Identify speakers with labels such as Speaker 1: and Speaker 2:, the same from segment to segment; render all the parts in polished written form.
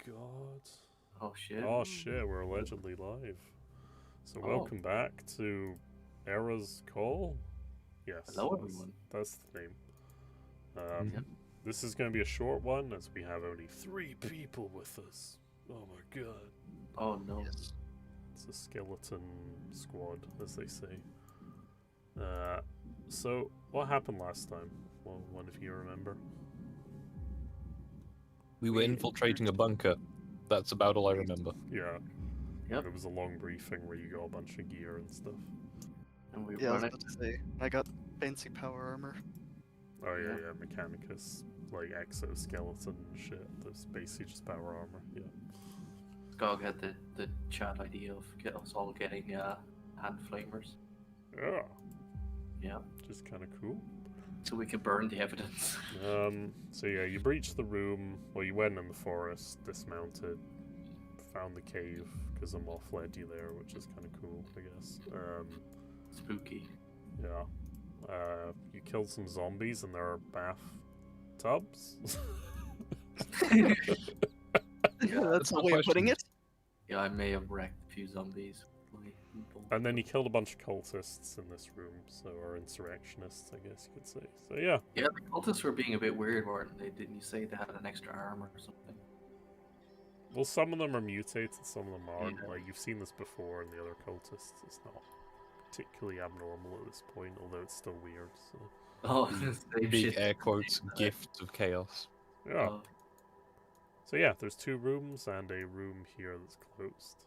Speaker 1: god.
Speaker 2: Oh shit.
Speaker 1: Oh shit, we're allegedly live. So welcome back to Eira's Call. Yes.
Speaker 2: Hello everyone.
Speaker 1: That's the name.
Speaker 2: Yep.
Speaker 1: This is going to be a short one as we have only 3 people with us. Oh my god.
Speaker 2: Oh no.
Speaker 3: Yes.
Speaker 1: It's a skeleton squad, as they say. So, what happened last time? Well, one of you remember?
Speaker 3: We were infiltrating a bunker. That's about all I remember.
Speaker 1: Yeah.
Speaker 2: Yep.
Speaker 1: There was a long briefing where you got a bunch of gear and stuff.
Speaker 2: And we
Speaker 4: Yeah, I was
Speaker 2: run it.
Speaker 4: about to say, I got fancy power armor.
Speaker 1: Oh yeah,
Speaker 2: Yeah.
Speaker 1: yeah, Mechanicus, like exoskeleton shit. That's basically just power armor. Yeah.
Speaker 2: Skog had the chat idea of get us all getting hand flamers.
Speaker 1: Yeah.
Speaker 2: Yeah.
Speaker 1: Just kind of cool.
Speaker 2: So we can burn the evidence.
Speaker 1: So yeah, you breached the room. Well, you went in the forest, dismounted, found the cave because Amoth led you there, which is kind of cool, I guess.
Speaker 2: Spooky.
Speaker 1: Yeah. You killed some zombies in their bath tubs.
Speaker 4: That's the
Speaker 3: my
Speaker 4: way of putting
Speaker 3: question.
Speaker 4: it.
Speaker 2: Yeah, I may have wrecked a few zombies.
Speaker 1: And then you killed a bunch of cultists in this room, or insurrectionists, I guess you could say. So yeah.
Speaker 2: Yeah, the cultists were being a bit weird, weren't they? Didn't you say they had an extra arm or something?
Speaker 1: Well, some of them are mutated, some of them aren't.
Speaker 2: Yeah.
Speaker 1: Like, you've seen this before in the other cultists. It's not particularly abnormal at this point, although it's still weird. So
Speaker 2: Oh, same
Speaker 3: Big
Speaker 2: shit.
Speaker 3: air quotes, gift of chaos.
Speaker 1: yeah.
Speaker 2: Oh,
Speaker 1: So yeah, there's 2 rooms and a room here that's closed.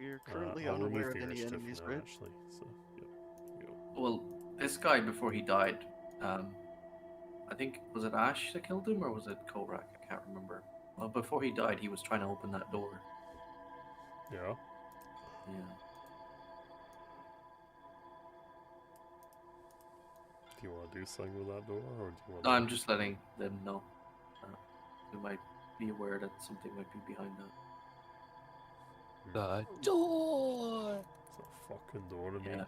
Speaker 4: We're currently
Speaker 1: I'll
Speaker 4: unaware
Speaker 1: remove
Speaker 4: of
Speaker 1: the
Speaker 4: any
Speaker 1: initiative
Speaker 4: enemies,
Speaker 1: now,
Speaker 4: right?
Speaker 1: actually. So yeah.
Speaker 2: well, this guy before he died, I think was it Ash that killed him or was it Korak? I can't remember. Well, before he died, he was trying to open that door.
Speaker 1: Yeah.
Speaker 2: Yeah.
Speaker 1: Do you want to do something with that door, or do you want?
Speaker 2: No, I'm just letting them know. They might be aware that something might be behind that.
Speaker 3: The door!
Speaker 1: It's a fucking door to me.
Speaker 2: Yeah.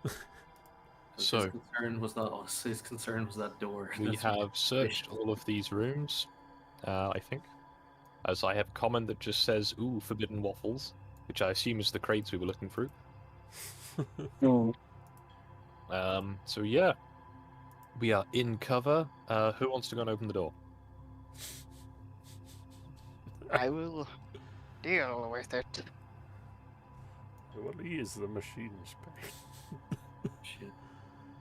Speaker 2: 'Cause
Speaker 3: So-
Speaker 2: his concern was not us. His concern was that door.
Speaker 3: We
Speaker 2: That's
Speaker 3: have searched all of these rooms, I think. As I have a comment that just says, ooh, forbidden waffles, which I assume is the crates we were looking through. So yeah. We are in cover. Who wants to go and open the door?
Speaker 4: I will deal with it.
Speaker 1: What is the machine's pain?
Speaker 2: shit.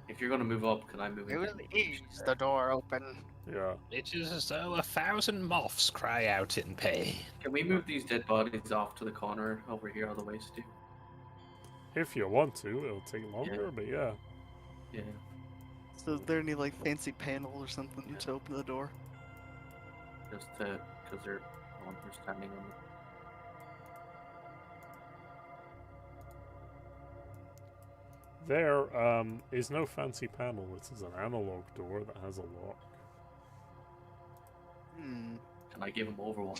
Speaker 2: If you're gonna move up, can I move
Speaker 4: I
Speaker 2: in?
Speaker 4: will ease the door open.
Speaker 1: Yeah.
Speaker 3: It is as though 1,000 moths cry out in pain.
Speaker 2: Can we move these dead bodies off to the corner over here on the waist too?
Speaker 1: If you want to, it'll take longer, but yeah.
Speaker 2: Yeah.
Speaker 4: So is there any like fancy panel or something to open the door?
Speaker 2: Just to, because they're standing on it.
Speaker 1: There is no fancy panel. This is an analog door that has a lock.
Speaker 4: Hmm.
Speaker 2: Can I give him Overwatch?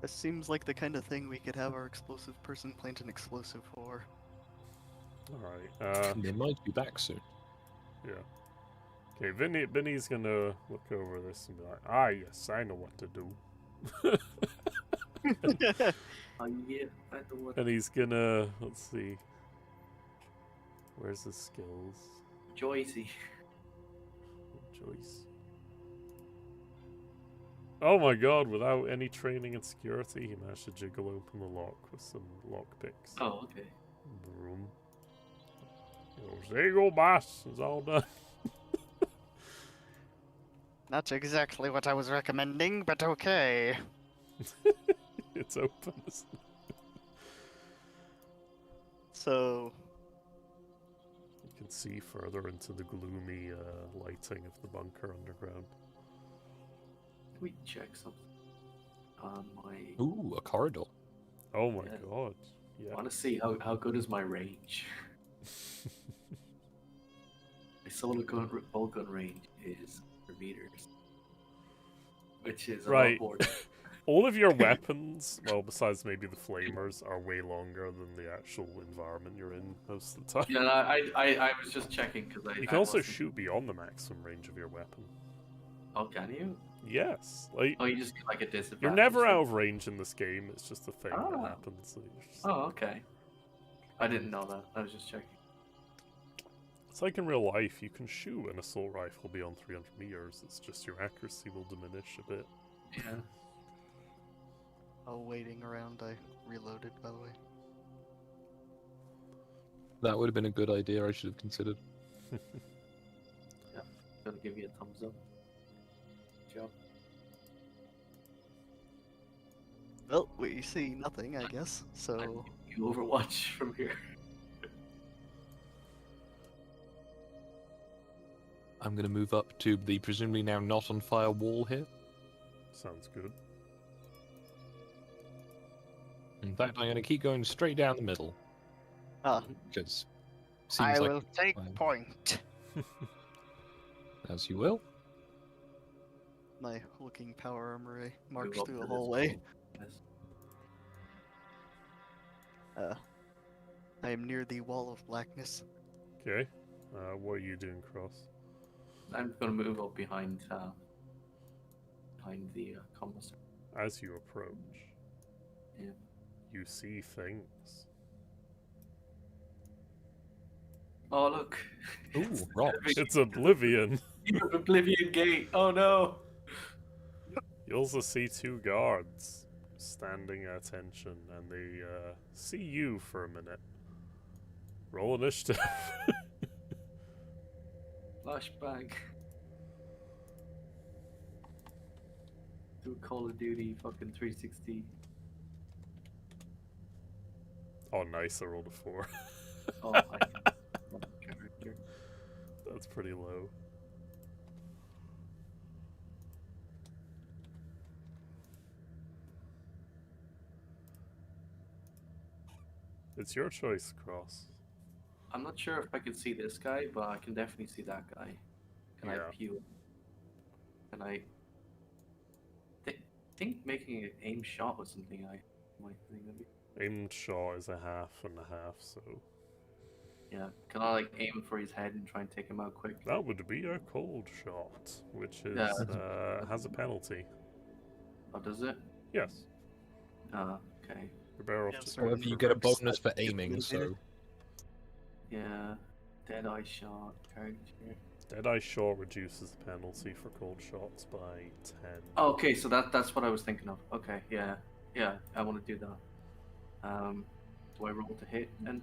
Speaker 4: This seems like the kind of thing we could have our explosive person plant an explosive for.
Speaker 1: Alright,
Speaker 3: They might be back soon.
Speaker 1: yeah. Okay, Vinny's gonna look over this and be like, ah, yes, I know what to do.
Speaker 2: Oh yeah, I know what.
Speaker 1: And he's gonna, let's see. Where's his skills?
Speaker 2: Joycey.
Speaker 1: Joyce. Oh my god, without any training and security, he managed to jiggle open the lock with some lockpicks.
Speaker 2: Oh, okay.
Speaker 1: Broom. He goes, there you go, boss. It's all done.
Speaker 4: Not exactly what I was recommending, but okay.
Speaker 1: It's open, isn't it?
Speaker 4: So,
Speaker 1: You can see further into the gloomy lighting of the bunker underground.
Speaker 2: Can we check something on my?
Speaker 3: Ooh, a corridor.
Speaker 1: Oh my
Speaker 2: Yeah.
Speaker 1: god.
Speaker 2: I
Speaker 1: Yeah.
Speaker 2: want to see how good is my range. My solar gun bolt gun range is 100 meters, which is a
Speaker 1: Right.
Speaker 2: lot more.
Speaker 1: All of your weapons, well, besides maybe the flamers, are way longer than the actual environment you're in most of the time.
Speaker 2: Yeah, I was just checking because
Speaker 1: You can also shoot beyond the maximum range of your weapon.
Speaker 2: Oh, can you?
Speaker 1: Yes. Like,
Speaker 2: Oh, you just get like a disadvantage.
Speaker 1: you're never out of range in this game. It's just a thing
Speaker 2: Ah.
Speaker 1: that happens.
Speaker 2: Oh, okay. I didn't know that. I was just checking.
Speaker 1: It's like in real life, you can shoot an assault rifle beyond 300 meters. It's just your accuracy will diminish a bit.
Speaker 2: Yeah.
Speaker 4: Oh, waiting around, I reloaded, by the way.
Speaker 3: That would have been a good idea. I should have considered.
Speaker 2: Gotta give you a thumbs up. Good job.
Speaker 4: Well, we see nothing, I guess, so...
Speaker 2: You Overwatch from here.
Speaker 3: I'm going to move up to the presumably now not on fire wall here.
Speaker 1: Sounds good.
Speaker 3: In fact, I'm going to keep going straight down the middle.
Speaker 4: Ah,
Speaker 3: Because
Speaker 4: I
Speaker 3: seems like
Speaker 4: will take
Speaker 3: fine.
Speaker 4: point.
Speaker 3: As you will.
Speaker 4: My looking power armory march
Speaker 2: up
Speaker 4: through
Speaker 2: to
Speaker 4: the
Speaker 2: this
Speaker 4: hallway.
Speaker 2: Yes.
Speaker 4: I am near the wall of blackness.
Speaker 1: Okay. What are you doing, Cross?
Speaker 2: I'm gonna move up behind the commissary.
Speaker 1: As you approach,
Speaker 2: Yeah.
Speaker 1: you see things.
Speaker 2: Oh look!
Speaker 3: Ooh, rocks.
Speaker 1: It's Oblivion.
Speaker 2: Oblivion Gate. Oh no!
Speaker 1: You also see two guards standing at attention, and they see you for a minute. Roll initiative.
Speaker 2: Flashbang. Do Call of Duty fucking 360.
Speaker 1: Oh, nice. I rolled a 4.
Speaker 2: Oh my character.
Speaker 1: That's pretty low. It's your choice, Cross.
Speaker 2: I'm not sure if I can see this guy, but I can definitely see that guy. Can
Speaker 1: Yeah.
Speaker 2: I pew? Can I think making an aim shot was something I might think maybe.
Speaker 1: Aimed shot is a half and a half, so
Speaker 2: Yeah. Can I like aim for his head and try and take him out quick?
Speaker 1: that would be a cold shot, which is
Speaker 2: Yeah.
Speaker 1: has a penalty.
Speaker 2: Or does it?
Speaker 1: Yes,
Speaker 2: Okay.
Speaker 1: you're better off
Speaker 4: Yeah,
Speaker 1: just.
Speaker 4: sorry.
Speaker 3: However, you get a bonus for aiming, so...
Speaker 2: Yeah. Dead eye shot. Character.
Speaker 1: Deadeye shot reduces the penalty for cold shots by 10.
Speaker 2: Oh, okay, so that's what I was thinking of. Okay, yeah. Yeah, I want to do that. Do I roll to hit then?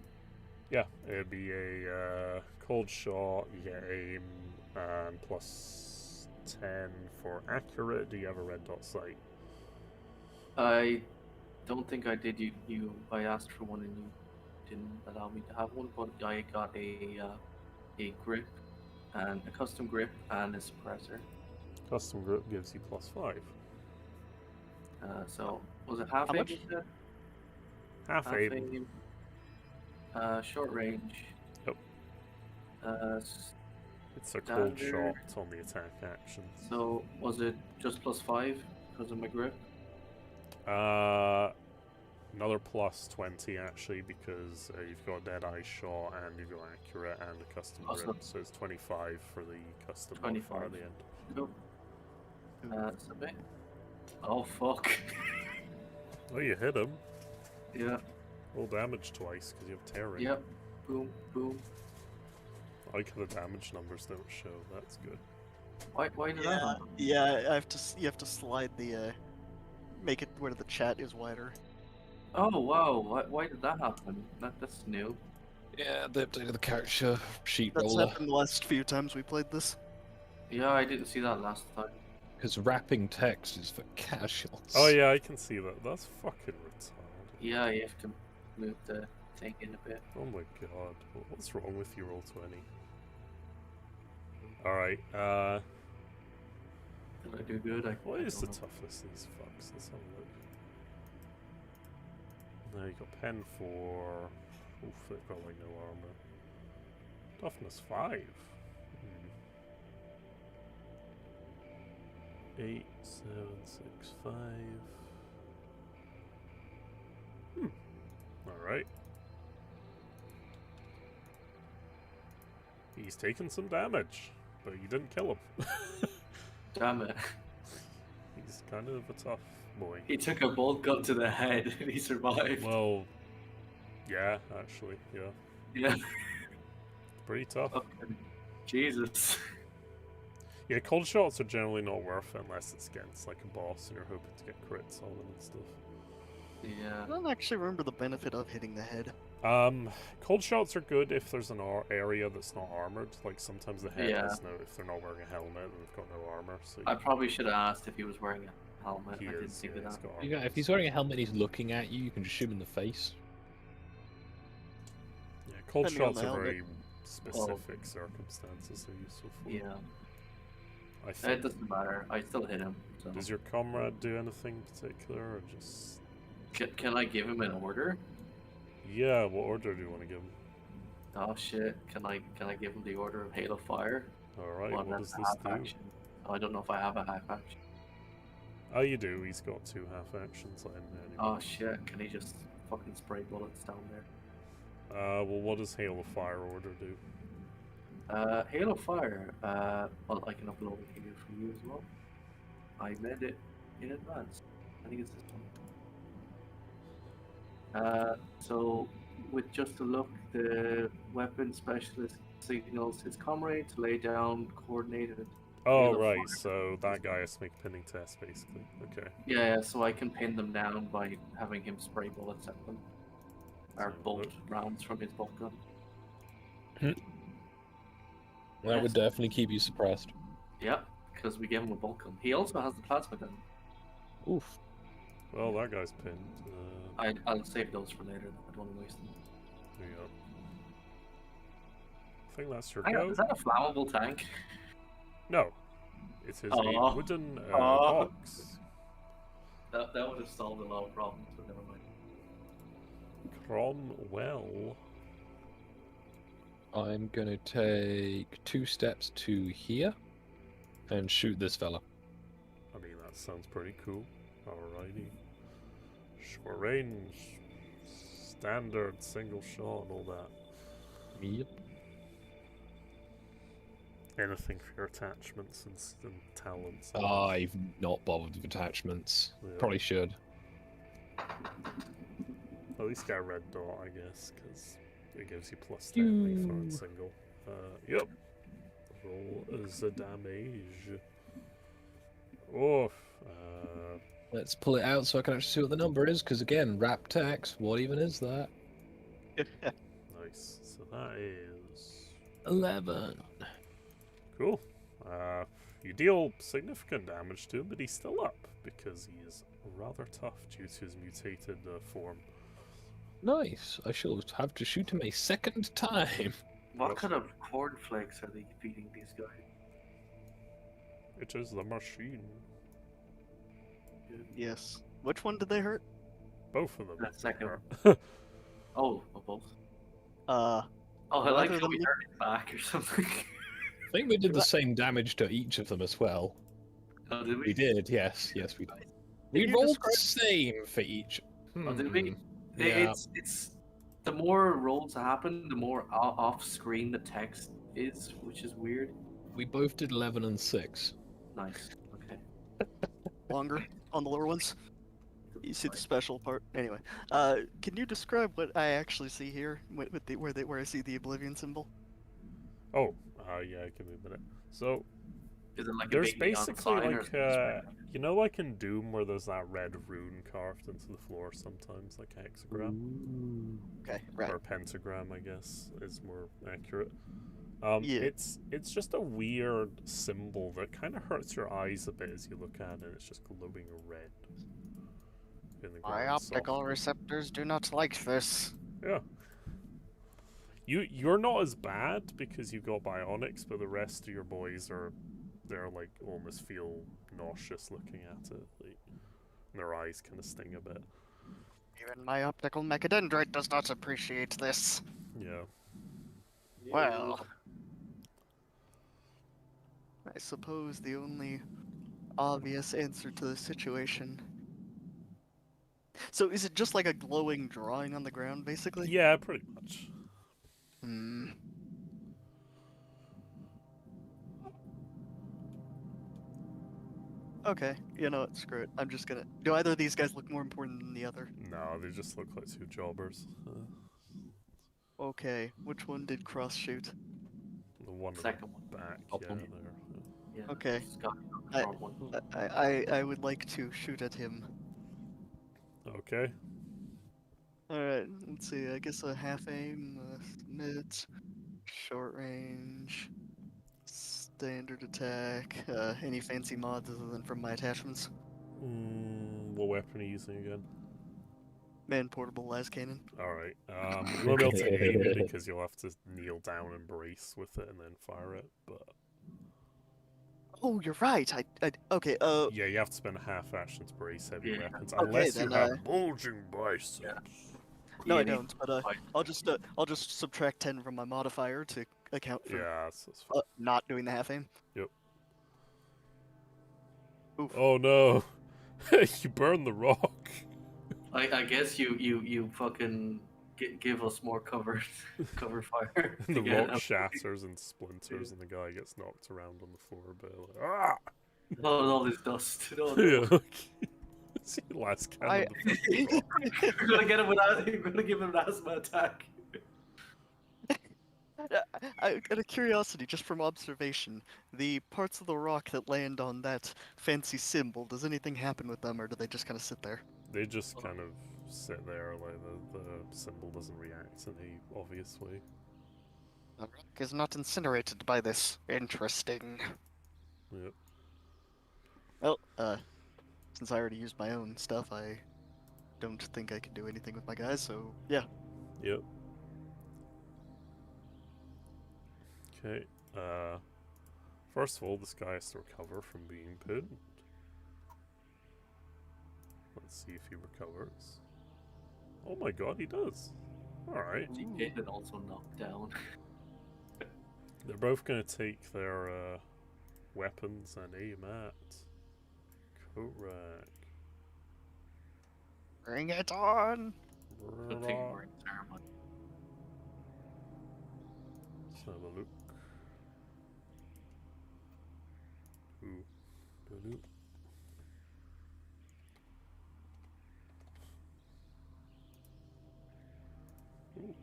Speaker 1: Yeah, it'd be a cold shot, you get aim, and plus 10 for accurate. Do you have a red dot sight?
Speaker 2: I don't think I did. I asked for one and you didn't allow me to have one, but I got a grip and a custom grip and a suppressor.
Speaker 1: Custom grip gives you plus 5.
Speaker 2: So was it half
Speaker 4: How
Speaker 2: aim?
Speaker 4: much?
Speaker 2: You said?
Speaker 1: Half
Speaker 2: Half
Speaker 1: aim.
Speaker 2: aim. Short range.
Speaker 1: Yep.
Speaker 2: S-
Speaker 1: It's a cold
Speaker 2: Standard.
Speaker 1: shot on the attack actions.
Speaker 2: so was it just plus 5 because of my grip?
Speaker 1: Another plus 20 actually, because you've got Deadeye shot and you've got accurate and a custom
Speaker 2: Awesome.
Speaker 1: grip, so it's 25 for the custom modifier at
Speaker 2: 25.
Speaker 1: the end.
Speaker 2: Cool. Submit. Oh fuck.
Speaker 1: Oh, you hit him.
Speaker 2: Yeah.
Speaker 1: Roll damage twice because you have tearing.
Speaker 2: Yep. Boom. Boom.
Speaker 1: I like how the damage numbers don't show. That's good.
Speaker 2: Why did that
Speaker 4: Yeah,
Speaker 2: happen?
Speaker 4: yeah. I have to. You have to slide the. Make it where the chat is wider.
Speaker 2: Oh wow, why did that happen? That's new.
Speaker 3: Yeah, they updated the character sheet
Speaker 4: That's
Speaker 3: roller.
Speaker 4: happened the last few times we played this.
Speaker 2: Yeah, I didn't see that last time.
Speaker 3: Because wrapping text is for casuals.
Speaker 1: Oh yeah, I can see that. That's fucking retarded.
Speaker 2: Yeah, you have to move the thing in a bit.
Speaker 1: Oh my god. What's wrong with you, Roll20? Alright,
Speaker 2: Did I do good?
Speaker 1: what is the
Speaker 2: don't know.
Speaker 1: toughness of these fucks? Let's have a look. Now you got pen 4. Oof, they've got like no armor. Toughness 5. 8, 7, 6, 5. Alright. He's taken some damage, but you didn't kill him.
Speaker 2: Damn it.
Speaker 1: He's kind of a tough boy.
Speaker 2: He took a bolt gun to the head and he survived.
Speaker 1: Well, yeah, actually, yeah.
Speaker 2: Yeah.
Speaker 1: Pretty tough.
Speaker 2: Okay. Jesus.
Speaker 1: Yeah, cold shots are generally not worth it unless it's against like a boss and you're hoping to get crits on them and stuff.
Speaker 2: Yeah.
Speaker 4: I don't actually remember the benefit of hitting the head.
Speaker 1: Cold shots are good if there's an area that's not armored. Like sometimes the head
Speaker 2: Yeah.
Speaker 1: has no, if they're not wearing a helmet and they've got no armor. So
Speaker 2: I probably should have asked if he was wearing a helmet.
Speaker 1: he
Speaker 2: I didn't
Speaker 1: is,
Speaker 2: think
Speaker 1: yeah,
Speaker 2: of
Speaker 1: he's
Speaker 2: that.
Speaker 1: got armor.
Speaker 3: Yeah, if he's wearing a helmet and he's looking at you, you can just shoot him in the face.
Speaker 1: Yeah, cold
Speaker 4: Depending on
Speaker 1: shots
Speaker 4: the
Speaker 1: are
Speaker 4: helmet.
Speaker 1: very specific circumstances they're useful for.
Speaker 2: Yeah.
Speaker 1: I
Speaker 2: It
Speaker 1: think.
Speaker 2: doesn't matter. I still hit him. So.
Speaker 1: Does your comrade do anything particular or just?
Speaker 2: Can I give him an order?
Speaker 1: Yeah, what order do you want to give him?
Speaker 2: Oh shit! Can I give him the order of Hail of Fire?
Speaker 1: Alright,
Speaker 2: Well,
Speaker 1: what
Speaker 2: that's
Speaker 1: does
Speaker 2: a
Speaker 1: this
Speaker 2: half
Speaker 1: do?
Speaker 2: action. Oh, I don't know if I have a half action.
Speaker 1: Oh, you do. He's got 2 half actions. I didn't know
Speaker 2: Oh shit! Can he just fucking spray bullets down there?
Speaker 1: well, what does Hail of Fire order do?
Speaker 2: Hail of Fire. Well, I can upload it here for you as well. I made it in advance. I think it's this one. So, with just a look, the weapon specialist signals his comrade to lay down coordinated.
Speaker 1: Oh,
Speaker 2: Hail of
Speaker 1: right.
Speaker 2: Fire.
Speaker 1: So that guy has to make a pinning test, basically. Okay.
Speaker 2: Yeah, so I can pin them down by having him spray bullets at them. Or
Speaker 1: So,
Speaker 2: bolt
Speaker 1: look.
Speaker 2: rounds from his bolt gun.
Speaker 3: That would definitely keep you suppressed.
Speaker 2: Yep, because we gave him a bolt gun. He also has the plasma gun.
Speaker 3: Oof.
Speaker 1: Well, that guy's pinned.
Speaker 2: I'll save those for later. I don't want to waste them.
Speaker 1: There you go. I think that's your
Speaker 2: Hang on,
Speaker 1: go.
Speaker 2: is that a flammable tank?
Speaker 1: No. It is a
Speaker 2: Aw.
Speaker 1: wooden
Speaker 2: Aw.
Speaker 1: box.
Speaker 2: That would have solved a lot of problems, but never mind.
Speaker 1: Cromwell.
Speaker 3: I'm gonna take 2 steps to here and shoot this fella.
Speaker 1: I mean, that sounds pretty cool. Alrighty. Short range. Standard single shot and all that.
Speaker 3: Yep.
Speaker 1: Anything for your attachments and talents.
Speaker 3: I've not bothered with attachments.
Speaker 1: Yeah.
Speaker 3: Probably should.
Speaker 1: At least get a red dot, I guess, because it gives you plus 10 when you fire in single. Yep. Roll as a damage. Oof.
Speaker 3: Let's pull it out so I can actually see what the number is, because again, wrap text, what even is that?
Speaker 1: Nice. So that is
Speaker 3: 11.
Speaker 1: cool. You deal significant damage to him, but he's still up because he is rather tough due to his mutated form.
Speaker 3: Nice. I shall have to shoot him a second time.
Speaker 2: What
Speaker 1: Yep.
Speaker 2: kind of cornflakes are they feeding these guys?
Speaker 1: It is the machine.
Speaker 4: Yes. Which one did they hurt?
Speaker 1: Both of them.
Speaker 2: That second
Speaker 1: are-
Speaker 2: Oh, both.
Speaker 4: Uh,
Speaker 2: Oh, I like
Speaker 4: Rather
Speaker 2: how
Speaker 4: than
Speaker 2: we
Speaker 4: look-
Speaker 2: hurt his back or something.
Speaker 3: I think we did the same damage to each of them as well.
Speaker 2: Oh, did we?
Speaker 3: We did, yes, we did. We
Speaker 4: you
Speaker 3: rolled the
Speaker 4: describe-
Speaker 3: same for each.
Speaker 2: Oh, did we?
Speaker 3: Yeah.
Speaker 2: It's the more rolls happen, the more off screen the text is, which is weird.
Speaker 3: We both did 11 and 6.
Speaker 2: Nice. Okay.
Speaker 4: longer on the lower ones. You see the special part. Anyway, can you describe what I actually see here with the where I see the Oblivion symbol?
Speaker 1: Oh, yeah, give me a minute. So,
Speaker 2: Is it like a
Speaker 1: there's
Speaker 2: big neon
Speaker 1: basically
Speaker 2: sign or
Speaker 1: like,
Speaker 2: is it just random?
Speaker 1: you know, like in Doom where there's that red rune carved into the floor sometimes, like a hexagram?
Speaker 4: Okay, right.
Speaker 1: Or a pentagram, I guess, is more accurate.
Speaker 4: Yeah.
Speaker 1: It's just a weird symbol that kind of hurts your eyes a bit as you look at it. It's just glowing red. In the
Speaker 4: My
Speaker 1: ground
Speaker 4: optical
Speaker 1: softly.
Speaker 4: receptors do not like this.
Speaker 1: Yeah. You're not as bad because you got bionics, but the rest of your boys they're like almost feel nauseous looking at it. Like, and their eyes kind of sting a bit.
Speaker 4: Even my optical mechadendrite does not appreciate this.
Speaker 1: Yeah.
Speaker 4: Well, I suppose the only obvious answer to the situation. So is it just like a glowing drawing on the ground, basically?
Speaker 1: Yeah, pretty much.
Speaker 4: Hmm. Okay, you know what? Screw it. I'm just gonna. Do either of these guys look more important than the other?
Speaker 1: No, they just look like two jobbers.
Speaker 4: Okay, which one did Cross shoot?
Speaker 1: The one in
Speaker 2: Second one.
Speaker 1: the back,
Speaker 3: Top
Speaker 1: yeah,
Speaker 3: one.
Speaker 1: there.
Speaker 2: Yeah.
Speaker 4: Okay.
Speaker 2: Scott,
Speaker 4: I-
Speaker 2: short one.
Speaker 4: I would like to shoot at him.
Speaker 1: Okay.
Speaker 4: Alright, let's see. I guess a half aim, mid, short range, standard attack. Any fancy mods other than from my attachments?
Speaker 1: What weapon are you using again?
Speaker 4: Man portable las cannon.
Speaker 1: Alright. You won't be able to aim it because you'll have to kneel down and brace with it and then fire it, but
Speaker 4: Oh, you're right. Okay.
Speaker 1: yeah, you have to spend a half action to brace heavy
Speaker 2: Yeah.
Speaker 1: weapons.
Speaker 4: Okay,
Speaker 1: Unless you
Speaker 4: then,
Speaker 1: have bulging biceps.
Speaker 4: No, I
Speaker 2: You need
Speaker 4: don't. But
Speaker 2: five.
Speaker 4: I'll just subtract 10 from my modifier to account for
Speaker 1: Yeah, that's fine.
Speaker 4: not doing the half aim.
Speaker 1: Yep.
Speaker 4: Oof.
Speaker 1: Oh no! You burned the rock!
Speaker 2: I guess you fucking give us more cover fire.
Speaker 1: The
Speaker 2: to get
Speaker 1: rock
Speaker 2: up.
Speaker 1: shatters and splinters and the guy gets knocked around on the floor a bit like, ah!
Speaker 2: All this dust. No, no.
Speaker 1: Yeah, okay. See the last
Speaker 4: I-
Speaker 1: cannon of the fucking rock.
Speaker 2: You're gonna get him without. You're gonna give him an asthma attack.
Speaker 4: Out of curiosity, just from observation, the parts of the rock that land on that fancy symbol, does anything happen with them, or do they just kind of sit there?
Speaker 1: They just kind of sit there, like the symbol doesn't react in any obvious way.
Speaker 4: The rock is not incinerated by this. Interesting.
Speaker 1: Yep.
Speaker 4: Well, since I already used my own stuff, I don't think I can do anything with my guys, so yeah.
Speaker 1: Yep. Okay. First of all, this guy has to recover from being pinned. Let's see if he recovers. Oh my god, he does. Alright.
Speaker 2: He did and also knocked down.
Speaker 1: They're both gonna take their weapons and aim at Korak.
Speaker 4: Bring it on!
Speaker 2: Good thing we're in ceremony.
Speaker 1: Let's have a look. Ooh. Doo-doo. Ooh.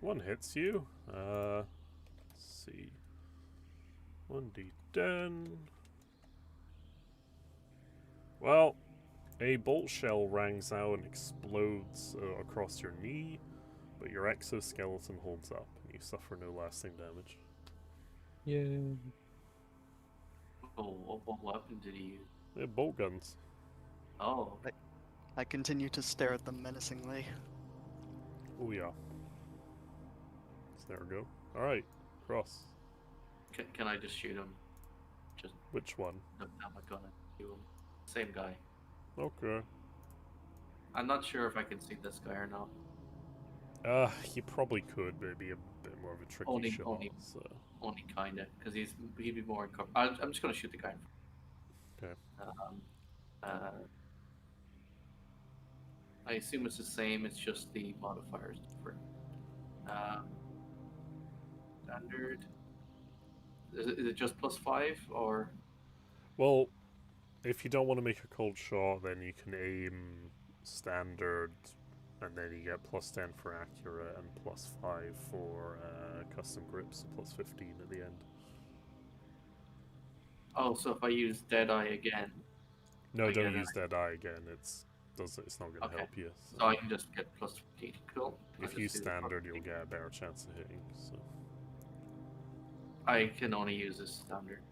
Speaker 1: One hits you. Let's see. 1d10. Well, a bolt shell rings out and explodes across your knee, but your exoskeleton holds up and you suffer no lasting damage.
Speaker 3: Yeah.
Speaker 2: Oh, what weapon did he use?
Speaker 1: They're bolt guns.
Speaker 2: Oh,
Speaker 4: I continue to stare at them menacingly.
Speaker 1: Oh yeah. So there we go. Alright, cross.
Speaker 2: can I just shoot him? Just
Speaker 1: Which one?
Speaker 2: put down my gun and shoot him. Same guy.
Speaker 1: Okay.
Speaker 2: I'm not sure if I can see this guy or not.
Speaker 1: You probably could, maybe a bit more of a tricky
Speaker 2: Only-
Speaker 1: shot.
Speaker 2: only-
Speaker 1: So.
Speaker 2: Only kinda, because he'd be more in cover. I'm just gonna shoot the guy.
Speaker 1: Okay.
Speaker 2: I assume it's the same. It's just the modifiers different. Standard. Is it just +5 or?
Speaker 1: Well, if you don't want to make a cold shot, then you can aim standard, and then you get +10 for accurate and +5 for custom grips, so +15 at the end.
Speaker 2: Oh, so if I use Deadeye again,
Speaker 1: No,
Speaker 2: I
Speaker 1: don't
Speaker 2: get it.
Speaker 1: use that eye again. It's not going to
Speaker 2: Okay.
Speaker 1: help you.
Speaker 2: so I can just get +15. Cool. I'll
Speaker 1: If
Speaker 2: just
Speaker 1: you
Speaker 2: do the
Speaker 1: standard, you'll
Speaker 2: +15.
Speaker 1: get a better chance of hitting. So
Speaker 2: I can only use this standard.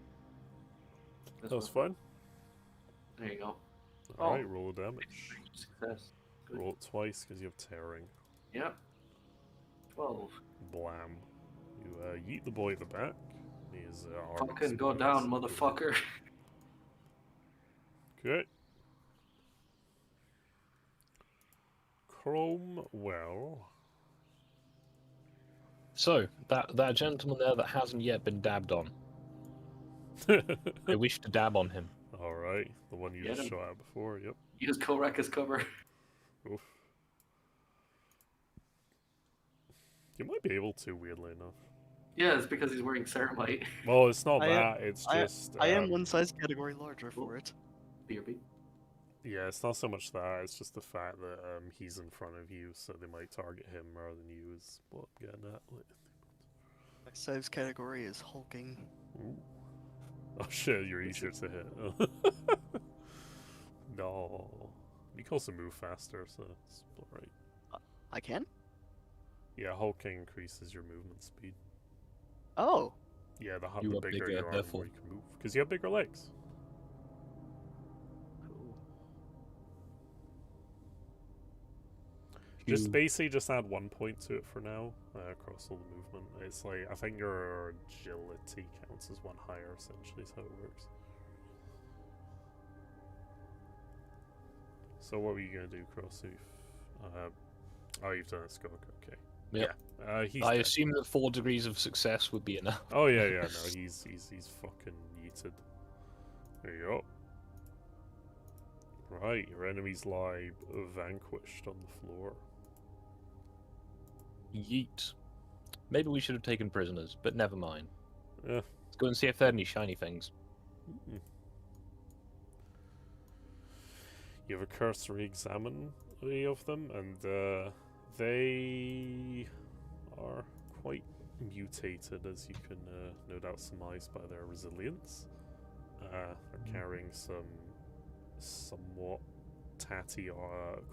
Speaker 2: This
Speaker 1: that's
Speaker 2: one.
Speaker 1: fine.
Speaker 2: There you go.
Speaker 1: All right, roll damage.
Speaker 2: Success. Good.
Speaker 1: Roll it twice because you have tearing.
Speaker 2: Yep. 12.
Speaker 1: Blam. You yeet the boy at the back. His arm
Speaker 2: Fucking go
Speaker 1: explodes.
Speaker 2: down, motherfucker.
Speaker 1: Okay. Cromwell.
Speaker 3: So that gentleman there that hasn't yet been dabbed on. I wish to dab on him.
Speaker 1: All right, the one you
Speaker 2: Get
Speaker 1: just
Speaker 2: him.
Speaker 1: shot at before. Yep.
Speaker 2: Use Korak as cover.
Speaker 1: Oof. You might be able to, weirdly enough.
Speaker 2: Yeah, it's because he's wearing ceramite.
Speaker 1: Well, it's not
Speaker 4: I am-
Speaker 1: that. It's just.
Speaker 4: I am one size category larger for it.
Speaker 2: BRB.
Speaker 1: Yeah, it's not so much that. It's just the fact that he's in front of you, so they might target him rather than you. Is what I'm getting at. Like,
Speaker 4: My size category is hulking.
Speaker 1: ooh. Oh shit, you're easier to hit. No. You can also move faster, so it's alright.
Speaker 4: I can?
Speaker 1: Yeah, hulking increases your movement speed.
Speaker 4: Oh.
Speaker 1: Yeah, the
Speaker 3: You
Speaker 1: the
Speaker 3: are
Speaker 1: bigger
Speaker 3: bigger,
Speaker 1: you are, the
Speaker 3: therefore.
Speaker 1: more you can move. Because you have bigger legs.
Speaker 4: Cool.
Speaker 1: Just basically just add 1 point to it for now, across all the movement. It's like, I think your agility counts as one higher, essentially, is how it works. So what were you going to do, Crosshoof? Oh, you've done a Skunk, okay.
Speaker 3: Yep.
Speaker 1: Yeah, he's
Speaker 3: I
Speaker 1: dead.
Speaker 3: assume that 4 degrees of success would be enough.
Speaker 1: Oh, yeah, no, he's fucking yeeted. There you go. Right, your enemies lie vanquished on the floor.
Speaker 3: Yeet. Maybe we should have taken prisoners, but never mind.
Speaker 1: Yeah.
Speaker 3: Let's go and see if there are any shiny things.
Speaker 1: You have a cursory examine of them, and they are quite mutated, as you can no doubt surmise by their resilience. They're carrying some somewhat tatty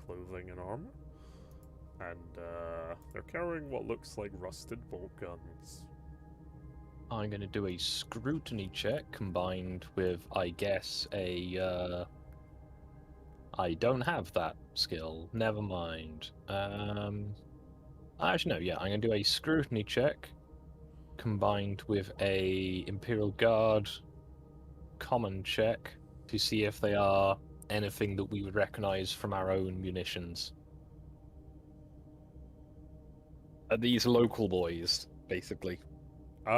Speaker 1: clothing and armor, and they're carrying what looks like rusted bolt guns.
Speaker 3: I'm going to do a scrutiny check combined with, I guess, a... I don't have that skill. Never mind. Actually, no, yeah, I'm going to do a scrutiny check combined with a Imperial Guard common check to see if they are anything that we would recognize from our own munitions. Are these local boys, basically?
Speaker 1: You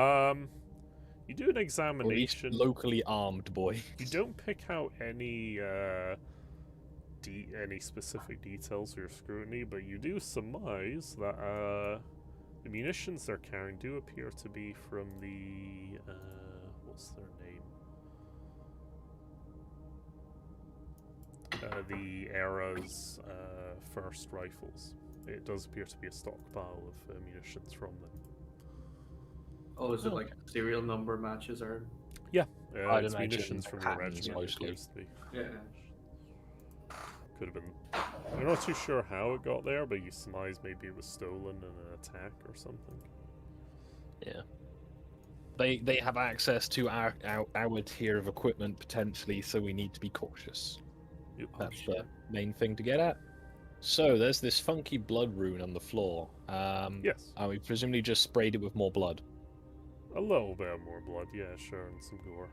Speaker 1: do an
Speaker 3: Or at least
Speaker 1: examination.
Speaker 3: locally armed boys.
Speaker 1: You don't pick out any any specific details or scrutiny, but you do surmise that the munitions they're carrying do appear to be from the what's their name? The Eira's first rifles. It does appear to be a stockpile of munitions from them.
Speaker 2: Oh, is it like serial number matches or?
Speaker 1: Yeah,
Speaker 3: I'd
Speaker 1: it's
Speaker 3: imagine
Speaker 1: munitions from your
Speaker 3: patterns
Speaker 1: regiment. It
Speaker 3: mostly.
Speaker 1: appears to be.
Speaker 2: Yeah.
Speaker 1: Could have been. I'm not too sure how it got there, but you surmise maybe it was stolen in an attack or something.
Speaker 3: Yeah. They have access to our tier of equipment potentially, so we need to be cautious.
Speaker 1: Yep.
Speaker 3: That's the main thing to get at. So there's this funky blood rune on the floor.
Speaker 1: Yes.
Speaker 3: And we presumably just sprayed it with more blood.
Speaker 1: A little bit more blood, yeah, sure, and some gore.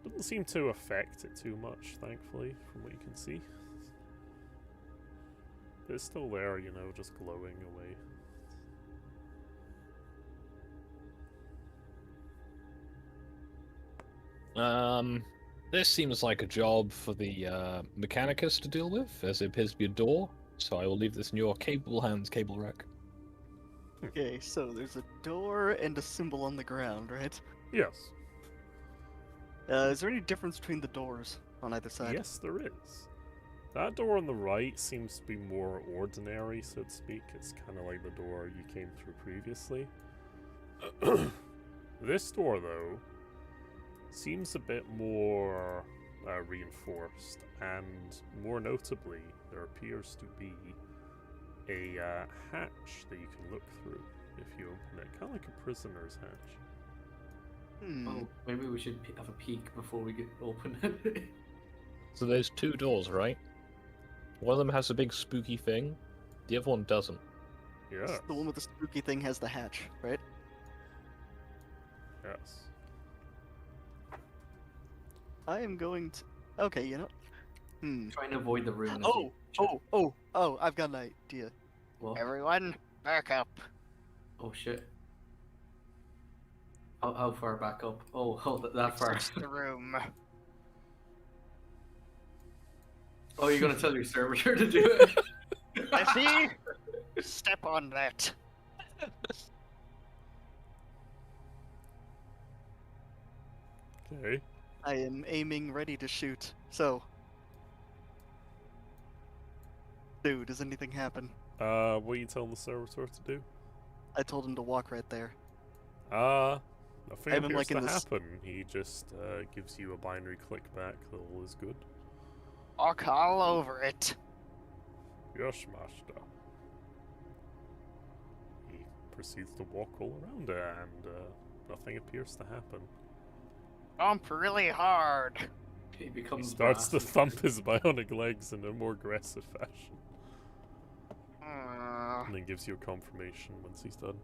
Speaker 1: Doesn't seem to affect it too much, thankfully, from what you can see. It's still there, you know, just glowing away.
Speaker 3: This seems like a job for the Mechanicus to deal with, as it appears to be a door. So I will leave this in your capable hands, Cable Wreck.
Speaker 4: Okay, so there's a door and a symbol on the ground, right?
Speaker 1: Yes.
Speaker 4: Is there any difference between the doors on either side?
Speaker 1: Yes, there is. That door on the right seems to be more ordinary, so to speak. It's kind of like the door you came through previously. This door, though, seems a bit more reinforced, and more notably, there appears to be a hatch that you can look through if you open it, kind of like a prisoner's hatch.
Speaker 2: Oh, maybe we should have a peek before we get open it.
Speaker 3: So there's 2 doors, right? One of them has a big spooky thing. The other one doesn't.
Speaker 1: Yes.
Speaker 4: The one with the spooky thing has the hatch, right?
Speaker 1: Yes.
Speaker 4: I am going to. Okay, you know.
Speaker 2: Trying to avoid the room.
Speaker 4: Oh! I've got an idea.
Speaker 2: What?
Speaker 4: Everyone, back up.
Speaker 2: Oh shit. How far back up? Oh, that far.
Speaker 4: Search the room.
Speaker 2: Oh, you're gonna tell your servitor to do it?
Speaker 4: I see. Step on that.
Speaker 1: Okay.
Speaker 4: I am aiming, ready to shoot. So, dude, does anything happen?
Speaker 1: What are you telling the servitor to do?
Speaker 4: I told him to walk right there.
Speaker 1: Nothing
Speaker 4: I have him,
Speaker 1: appears
Speaker 4: like, in
Speaker 1: to
Speaker 4: this-
Speaker 1: happen. He just gives you a binary click back that all is good.
Speaker 4: Walk all over it.
Speaker 1: Yes, master. He proceeds to walk all around it, and nothing appears to happen.
Speaker 4: Bump really hard.
Speaker 2: He
Speaker 1: He
Speaker 2: becomes
Speaker 1: starts to
Speaker 2: brass and
Speaker 1: thump his bionic legs in a more aggressive fashion,
Speaker 4: Uh,
Speaker 1: and then gives you a confirmation once he's done.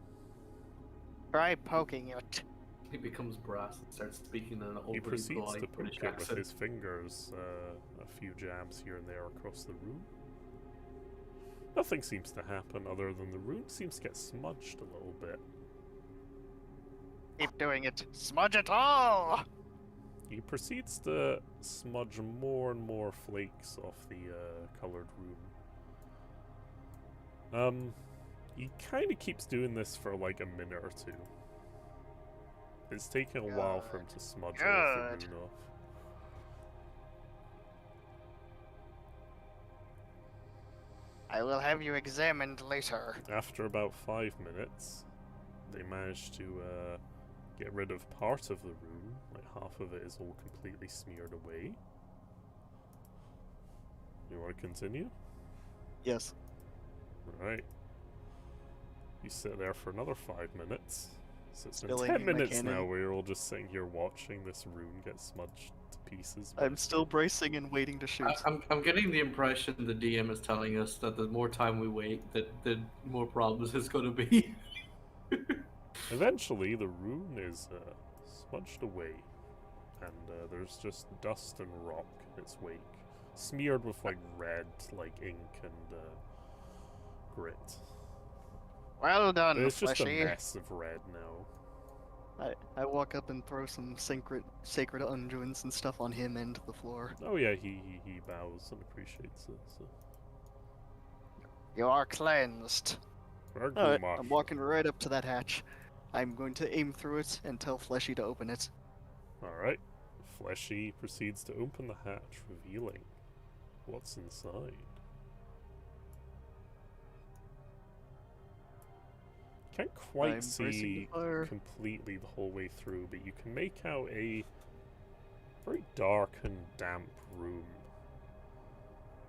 Speaker 4: try poking it.
Speaker 2: He becomes brass and starts speaking in an
Speaker 1: He
Speaker 2: overly
Speaker 1: proceeds to
Speaker 2: polite
Speaker 1: poke
Speaker 2: British
Speaker 1: it with
Speaker 2: accent.
Speaker 1: his fingers, a few jabs here and there across the room. Nothing seems to happen other than the room seems to get smudged a little bit.
Speaker 4: Keep doing it. Smudge it all!
Speaker 1: He proceeds to smudge more and more flakes off the colored room. He kind of keeps doing this for like a minute or two. It's taking a while for him to smudge all of the
Speaker 4: Good.
Speaker 1: rune off.
Speaker 4: I will have you examined later.
Speaker 1: After about 5 minutes, they manage to get rid of part of the room. Like half of it is all completely smeared away. You want to continue?
Speaker 4: Yes.
Speaker 1: Right. You sit there for another 5 minutes. So it's been
Speaker 4: Still
Speaker 1: 10
Speaker 4: aiming my
Speaker 1: minutes
Speaker 4: cannon.
Speaker 1: now where you're all just sitting here watching this rune get smudged to pieces.
Speaker 4: I'm still bracing and waiting to shoot.
Speaker 2: I'm getting the impression the DM is telling us that the more time we wait, the more problems it's going to be.
Speaker 1: Eventually, the rune is smudged away, and there's just dust and rock in its wake, smeared with like red, like ink and grit.
Speaker 4: Well done,
Speaker 1: But it's just a
Speaker 4: Fleshy.
Speaker 1: mess of red now.
Speaker 4: I walk up and throw some sacred unguents and stuff on him and the floor.
Speaker 1: Oh yeah, he bows and appreciates it. So.
Speaker 4: You are cleansed.
Speaker 1: Very
Speaker 4: Alright,
Speaker 1: good,
Speaker 4: I'm walking right up to that hatch. I'm going to aim through it and tell Fleshy to open it.
Speaker 1: Alright. Fleshy proceeds to open the hatch, revealing what's inside. Can't quite
Speaker 4: I'm bracing to
Speaker 1: see
Speaker 4: fire.
Speaker 1: completely the whole way through, but you can make out a very dark and damp room.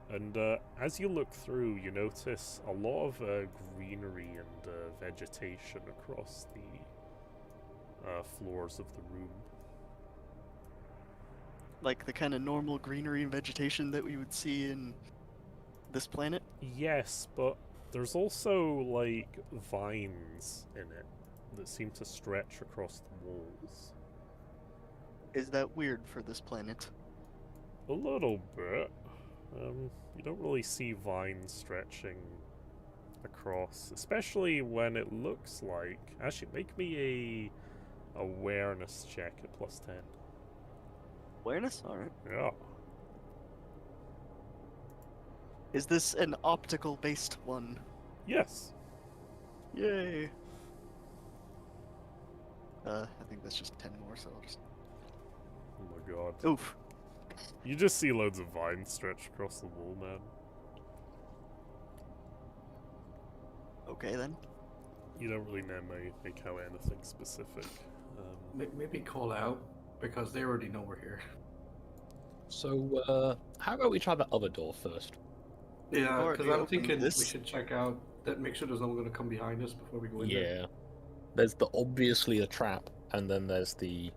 Speaker 1: And as you look through, you notice a lot of greenery and vegetation across the floors of the room.
Speaker 4: Like the kind of normal greenery and vegetation that we would see in this planet.
Speaker 1: Yes, but there's also like vines in it that seem to stretch across the walls.
Speaker 4: Is that weird for this planet?
Speaker 1: A little bit. You don't really see vines stretching across, especially when it looks like... Actually, make me a awareness check at +10.
Speaker 4: Awareness? Alright.
Speaker 1: Yeah.
Speaker 4: Is this an optical based one?
Speaker 1: Yes.
Speaker 4: Yay! I think that's just 10 more, so I'll just...
Speaker 1: Oh my god.
Speaker 4: Oof.
Speaker 1: You just see loads of vines stretch across the wall, man.
Speaker 4: Okay then.
Speaker 1: You don't really make out anything specific.
Speaker 2: Maybe call out, because they already know we're here.
Speaker 3: So, how about we try that other door first?
Speaker 2: Yeah,
Speaker 4: Already
Speaker 2: because I'm
Speaker 4: opened
Speaker 2: thinking we
Speaker 4: this.
Speaker 2: should check out, that make sure there's no one going to come behind us before we go in there.
Speaker 3: Yeah. There's the obviously a trap, and then there's the...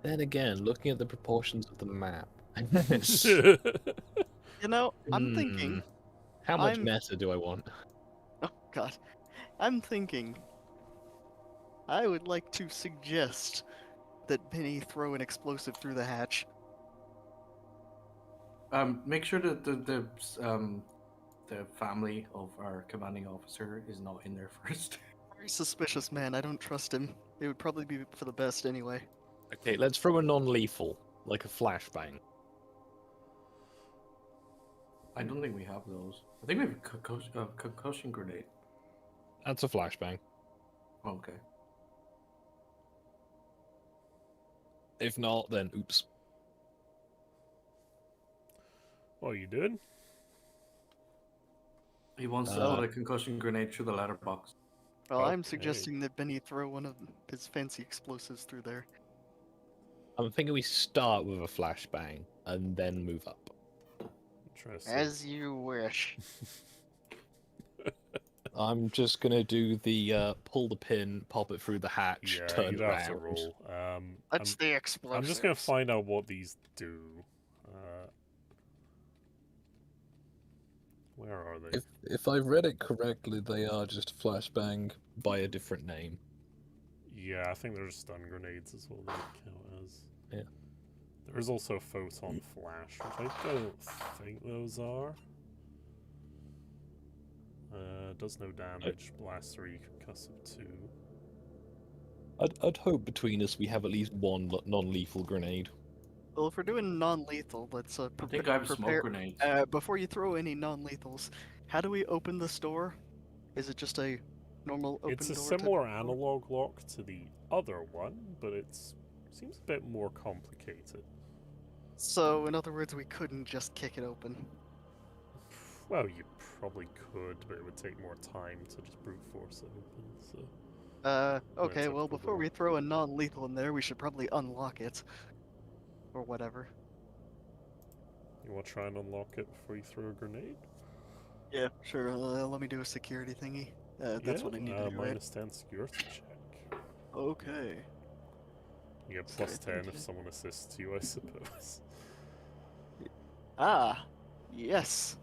Speaker 3: Then again, looking at the proportions of the map...
Speaker 4: You know, I'm thinking...
Speaker 3: How much
Speaker 4: I'm-
Speaker 3: meta do I want?
Speaker 4: Oh god. I'm thinking... I would like to suggest that Penny throw an explosive through the hatch.
Speaker 2: Make sure that the family of our commanding officer is not in there first.
Speaker 4: Very suspicious man, I don't trust him. It would probably be for the best anyway.
Speaker 3: Okay, let's throw a non-lethal, like a flashbang.
Speaker 2: I don't think we have those. I think we have a concussion grenade.
Speaker 3: That's a flashbang.
Speaker 2: Okay.
Speaker 3: If not, then oops.
Speaker 1: What you did?
Speaker 2: He wants to
Speaker 3: Uh,
Speaker 2: put a concussion grenade through the letterbox.
Speaker 4: Well, I'm
Speaker 1: Okay.
Speaker 4: suggesting that Benny throw one of his fancy explosives through there.
Speaker 3: I'm thinking we start with a flashbang and then move up.
Speaker 1: Interesting.
Speaker 4: As you wish.
Speaker 3: I'm just gonna do the pull the pin, pop it through the hatch,
Speaker 1: Yeah,
Speaker 3: turn
Speaker 1: you'd
Speaker 3: around.
Speaker 1: have to roll.
Speaker 4: That's the explosives.
Speaker 1: I'm just gonna find out what these do. Where are they?
Speaker 3: If I've read it correctly, they are just flashbang by a different name.
Speaker 1: Yeah, I think there's stun grenades as well that count as.
Speaker 3: Yeah.
Speaker 1: There's also photon flash, which I don't think those are. Does no damage. Blast 3, concussive 2.
Speaker 3: I'd hope between us we have at least one non-lethal grenade.
Speaker 4: Well, if we're doing non-lethal, let's
Speaker 2: I think I have smoke
Speaker 4: prepare.
Speaker 2: grenades.
Speaker 4: Before you throw any non-lethals, how do we open this door? Is it just a normal open
Speaker 1: It's
Speaker 4: door?
Speaker 1: a
Speaker 4: type of
Speaker 1: similar
Speaker 4: door?
Speaker 1: analog lock to the other one, but it's seems a bit more complicated.
Speaker 4: So, in other words, we couldn't just kick it open.
Speaker 1: Well, you probably could, but it would take more time to just brute force it open. So
Speaker 4: Okay,
Speaker 1: up
Speaker 4: well,
Speaker 1: to the
Speaker 4: before
Speaker 1: roll.
Speaker 4: we throw a non-lethal in there, we should probably unlock it. Or whatever.
Speaker 1: You want to try and unlock it before you throw a grenade?
Speaker 4: Yeah, sure. Let me do a security thingy. That's what I need to do, right?
Speaker 1: -10 security check.
Speaker 4: Okay.
Speaker 1: You get
Speaker 4: Sorry,
Speaker 1: +10 if
Speaker 4: thank you.
Speaker 1: someone assists you, I suppose.
Speaker 4: Ah, yes.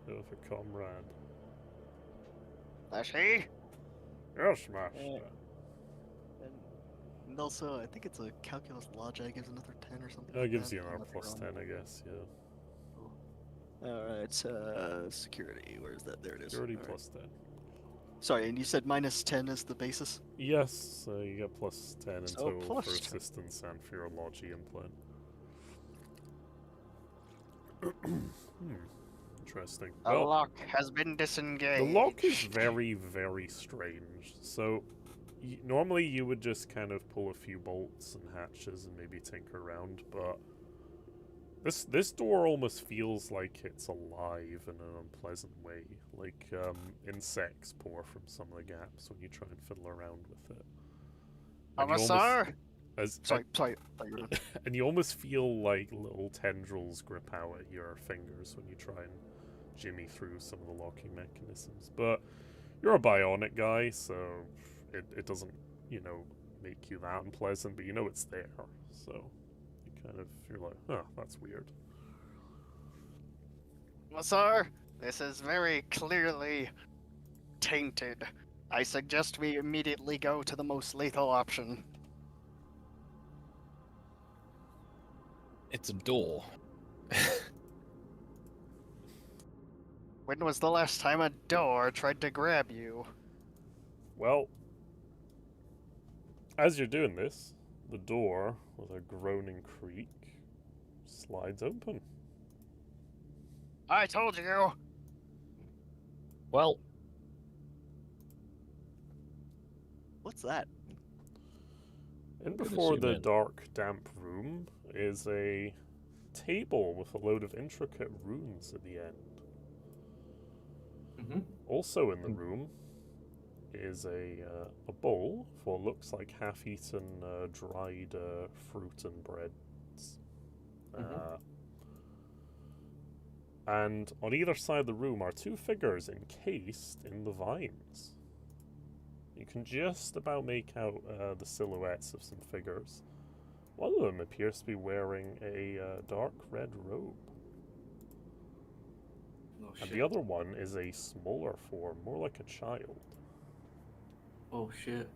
Speaker 1: Bit of a comrade.
Speaker 4: Flashy.
Speaker 1: Yes, master.
Speaker 4: And also, I think it's a calculus logic gives another 10 or something.
Speaker 1: That
Speaker 4: like
Speaker 1: gives
Speaker 4: that.
Speaker 1: you
Speaker 4: I
Speaker 1: another
Speaker 4: might be wrong.
Speaker 1: +10, I guess, yeah.
Speaker 4: Alright, security. Where's that? There it is.
Speaker 1: Security
Speaker 4: All right.
Speaker 1: +10.
Speaker 4: Sorry, and you said -10 is the basis?
Speaker 1: Yes, so you get +10 in
Speaker 4: So
Speaker 1: total for
Speaker 4: +10.
Speaker 1: assistance and for your logi implant. Interesting.
Speaker 4: A
Speaker 1: Well,
Speaker 4: lock has been disengaged.
Speaker 1: the lock is very, very strange. So, normally you would just kind of pull a few bolts and hatches and maybe tinker around, but this door almost feels like it's alive in an unpleasant way. Like insects pour from some of the gaps when you try and fiddle around with it. And you almost-
Speaker 4: Officer!
Speaker 1: as-
Speaker 4: Sorry. Thought you were done.
Speaker 1: and you almost feel like little tendrils grip out at your fingers when you try and jimmy through some of the locking mechanisms. But you're a bionic guy, so it doesn't, make you that unpleasant, but you know it's there. So you're like, huh, that's weird.
Speaker 4: Well, sir, this is very clearly tainted. I suggest we immediately go to the most lethal option.
Speaker 3: It's a door.
Speaker 4: When was the last time a door tried to grab you?
Speaker 1: Well, as you're doing this, the door, with a groaning creak, slides open.
Speaker 4: I told you!
Speaker 3: Well,
Speaker 4: What's that?
Speaker 1: In
Speaker 3: gonna
Speaker 1: before
Speaker 3: zoom
Speaker 1: the
Speaker 3: in.
Speaker 1: dark, damp room is a table with a load of intricate runes at the end.
Speaker 2: Mm-hmm.
Speaker 1: Also in the room is a bowl of what looks like half-eaten dried fruit and breads. And on either side of the room are two figures encased in the vines. You can just about make out the silhouettes of some figures. One of them appears to be wearing a dark red robe.
Speaker 2: Oh,
Speaker 1: And
Speaker 2: shit.
Speaker 1: the other one is a smaller form, more like a child.
Speaker 2: Oh, shit.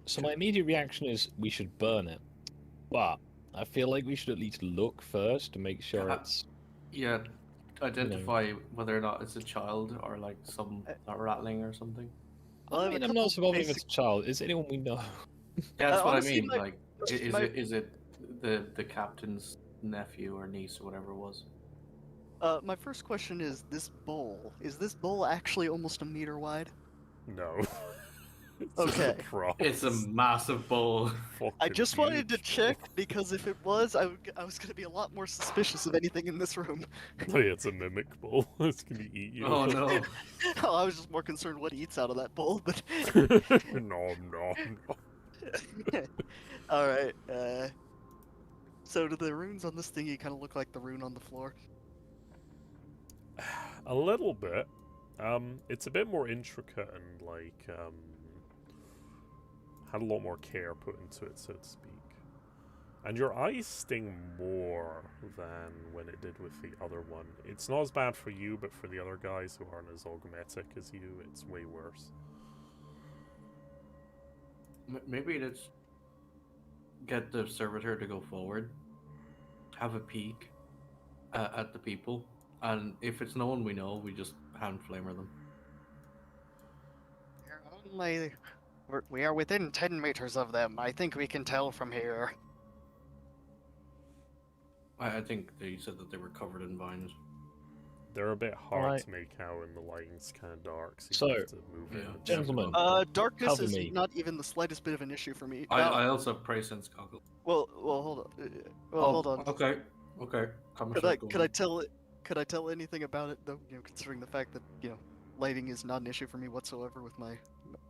Speaker 3: so my immediate reaction is we should burn it, but I feel like we should at least look first to make sure
Speaker 2: Yeah.
Speaker 3: it's.
Speaker 2: Yeah, identify whether or not it's a child or like some rattling or something.
Speaker 4: Well, I
Speaker 3: I
Speaker 4: have a
Speaker 3: mean, I'm
Speaker 4: couple
Speaker 3: not so bothered if
Speaker 4: basic-
Speaker 3: it's a child. Is anyone we know?
Speaker 2: Yeah, that's what I
Speaker 4: honestly,
Speaker 2: mean.
Speaker 4: my-
Speaker 2: Like, is it the captain's nephew or niece or whatever it was?
Speaker 4: My first question is this bowl. Is this bowl actually almost a meter wide?
Speaker 1: No. It's
Speaker 4: Okay.
Speaker 1: just a cross.
Speaker 2: It's a massive bowl.
Speaker 4: I
Speaker 1: Fucking
Speaker 4: just wanted to
Speaker 1: huge
Speaker 4: check
Speaker 1: ball.
Speaker 4: because if it was, I was gonna be a lot more suspicious of anything in this room.
Speaker 1: Oh yeah, it's a mimic bowl. It's gonna eat you.
Speaker 2: Oh no.
Speaker 4: Oh, I was just more concerned what he eats out of that bowl, but
Speaker 1: Nom nom nom.
Speaker 4: all right. So do the runes on this thingy kind of look like the rune on the floor?
Speaker 1: A little bit. It's a bit more intricate and like had a lot more care put into it, so to speak. And your eyes sting more than when it did with the other one. It's not as bad for you, but for the other guys who aren't as augmetic as you, it's way worse.
Speaker 2: Maybe let's get the servitor to go forward, have a peek at the people, and if it's no one we know, we just hand flamer them.
Speaker 4: We are within 10 meters of them. I think we can tell from here.
Speaker 2: I think they said that they were covered in vines.
Speaker 1: They're a bit hard
Speaker 3: Alright.
Speaker 1: to make out, and the lighting's kind of dark, so
Speaker 3: So,
Speaker 1: you have to move
Speaker 2: yeah,
Speaker 1: in.
Speaker 3: Gentlemen,
Speaker 4: Darkness
Speaker 3: cover
Speaker 4: is
Speaker 3: me.
Speaker 4: not even the slightest bit of an issue for me.
Speaker 2: I also have prey sense goggles.
Speaker 4: Well, hold on. Hold on.
Speaker 2: Okay.
Speaker 4: Could I tell anything about it though? You know, considering the fact that lighting is not an issue for me whatsoever with my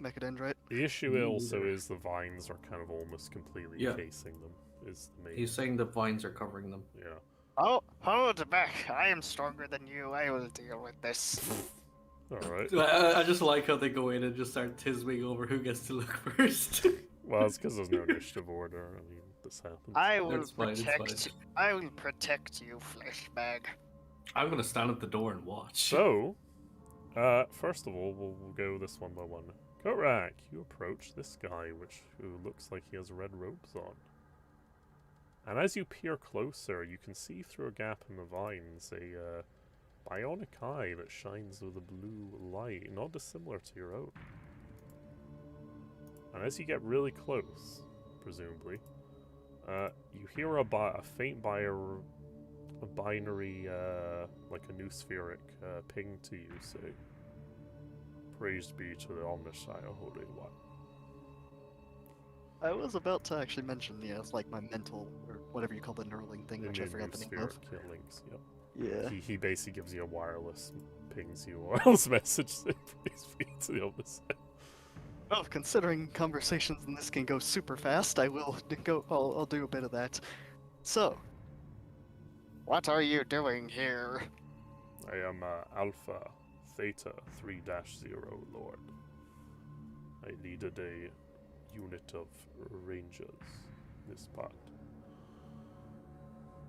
Speaker 4: mechadendrite.
Speaker 1: The issue
Speaker 2: Me
Speaker 1: also
Speaker 2: neither.
Speaker 1: is the vines are kind of almost completely
Speaker 2: Yeah.
Speaker 1: casing them. Is the main.
Speaker 2: He's saying the vines are covering them.
Speaker 1: Yeah.
Speaker 4: Oh, hold back! I am stronger than you. I will deal with this.
Speaker 1: All right.
Speaker 2: I just like how they go in and just start tisming over who gets to look first.
Speaker 1: Well, it's because there's no initiative order. I mean, this happens.
Speaker 4: I will
Speaker 2: It's fine, it's
Speaker 4: protect.
Speaker 2: fine.
Speaker 4: I will protect you, flesh bag.
Speaker 2: I'm gonna stand at the door and watch.
Speaker 1: So, first of all, we'll go this one by one. Korak, you approach this guy, who looks like he has red robes on. And as you peer closer, you can see through a gap in the vines a bionic eye that shines with a blue light, not dissimilar to your own. And as you get really close, presumably, you hear a faint binary, like a noospheric ping to you, say, "Praised be to the Omnissiah Holy One."
Speaker 4: I was about to actually mention, it's like my mental, or whatever you call the knurling thing, which I forgot the name of.
Speaker 1: Killings, yep.
Speaker 4: Yeah.
Speaker 1: He basically gives you a wireless, pings you a wireless message saying, "Praise be to the Omnissiah."
Speaker 4: Well, considering conversations in this can go super fast, I will go. I'll do a bit of that. So, what are you doing here?
Speaker 1: I am Alpha Theta 3-0 Lord. I leaded a unit of rangers this part.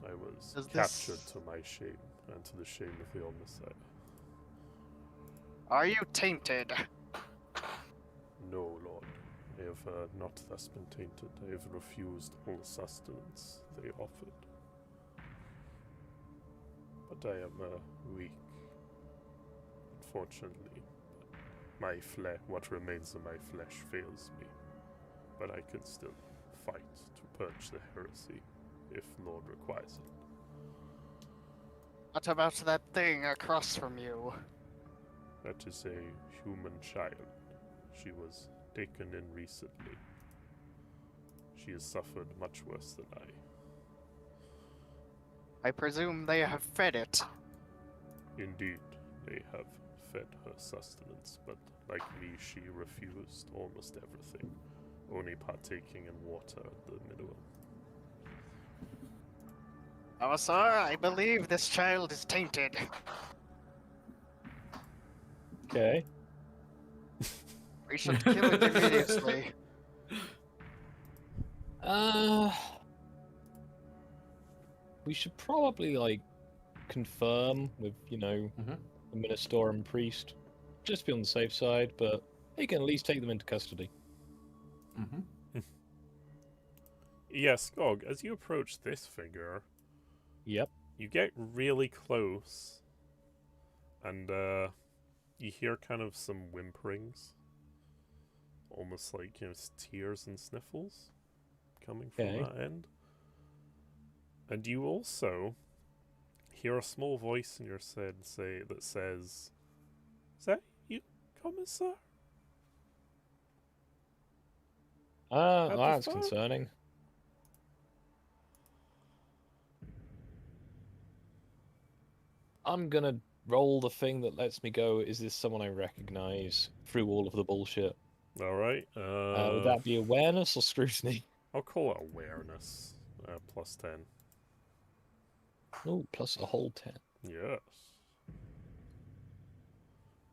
Speaker 1: I was
Speaker 4: Does
Speaker 1: captured
Speaker 4: this-
Speaker 1: to my shame and to the shame of the Omnissiah.
Speaker 4: Are you tainted?
Speaker 1: No, Lord. I have not thus been tainted. I have refused all sustenance they offered. But I am weak, unfortunately. What remains of my flesh fails me. But I can still fight to purge the heresy, if Lord requires it.
Speaker 4: What about that thing across from you?
Speaker 1: That is a human child. She was taken in recently. She has suffered much worse than I.
Speaker 4: I presume they have fed it.
Speaker 1: Indeed, they have fed her sustenance, but like me, she refused almost everything, only partaking in water at the minimum.
Speaker 4: Oh, sir, I believe this child is tainted.
Speaker 3: Okay.
Speaker 4: We should kill it immediately.
Speaker 3: We should probably like confirm with
Speaker 2: Mhm.
Speaker 3: the minister and priest, just to be on the safe side. But you can at least take them into custody.
Speaker 2: Mm-hmm.
Speaker 1: Yes, Skog, as you approach this figure,
Speaker 3: Yep.
Speaker 1: you get really close, and you hear kind of some whimperings, almost like tears and sniffles coming from
Speaker 3: Okay.
Speaker 1: that end. And you also hear a small voice in your head that says, "Is that you, Commissar?" What the
Speaker 3: That's
Speaker 1: fuck?
Speaker 3: concerning. I'm gonna roll the thing that lets me go. Is this someone I recognize through all of the bullshit?
Speaker 1: Alright,
Speaker 3: Would that be awareness or scrutiny?
Speaker 1: I'll call it awareness. Plus 10.
Speaker 3: Oh, plus a whole 10.
Speaker 1: Yes.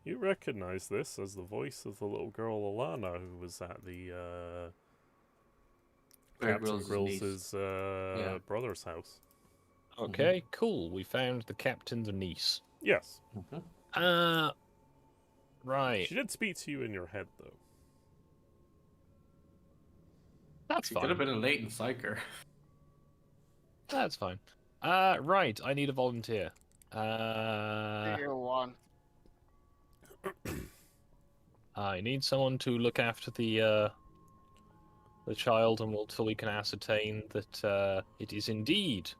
Speaker 1: You recognize this as the voice of the little girl Alana who was at the
Speaker 2: Bear
Speaker 1: Captain
Speaker 2: Grylls' niece.
Speaker 1: Grylls'
Speaker 2: Yeah.
Speaker 1: brother's house.
Speaker 3: Okay, cool. We found the captain's niece.
Speaker 1: Yes.
Speaker 3: Right.
Speaker 1: She did speak to you in your head, though.
Speaker 3: That's
Speaker 2: She
Speaker 3: fine.
Speaker 2: could have been a latent psyker.
Speaker 3: That's fine. Right. I need a volunteer.
Speaker 4: Here one.
Speaker 3: I need someone to look after the child until we can ascertain that it is indeed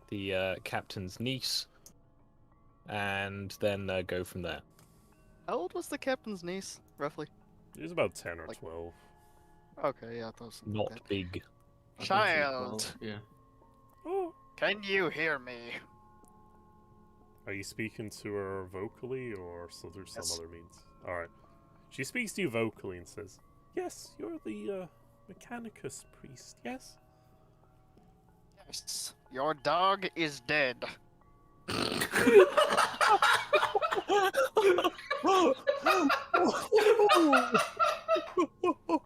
Speaker 3: the captain's niece, and then go from there.
Speaker 4: How old was the captain's niece, roughly?
Speaker 1: She's about 10 or
Speaker 4: Like-
Speaker 1: 12.
Speaker 4: Okay, yeah, I thought it was something
Speaker 3: Not
Speaker 4: like
Speaker 3: big.
Speaker 2: I think she's
Speaker 4: Child.
Speaker 2: 12, Yeah.
Speaker 1: Oh.
Speaker 4: that. Can you hear me?
Speaker 1: Are you speaking to her vocally, or so there's some
Speaker 4: Yes.
Speaker 1: other means? Alright. She speaks to you vocally and says, "Yes, you're the Mechanicus priest, yes?"
Speaker 4: Yes. Your dog is dead.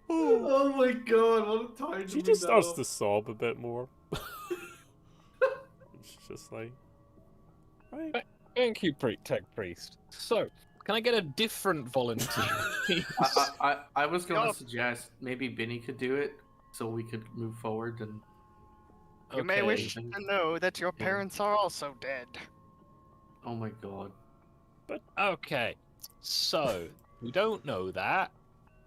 Speaker 2: Oh my god, what a time
Speaker 1: She just starts to sob a bit more. She's just like, right.
Speaker 3: Thank you, Tech Priest. So, can I get a different volunteer? please?
Speaker 2: I was going
Speaker 4: God.
Speaker 2: to suggest maybe Binny could do it so we could move forward and
Speaker 4: You may
Speaker 3: Okay.
Speaker 4: wish to know that your
Speaker 2: Yeah.
Speaker 4: parents are also dead.
Speaker 2: oh my god.
Speaker 3: Okay, so we don't know that,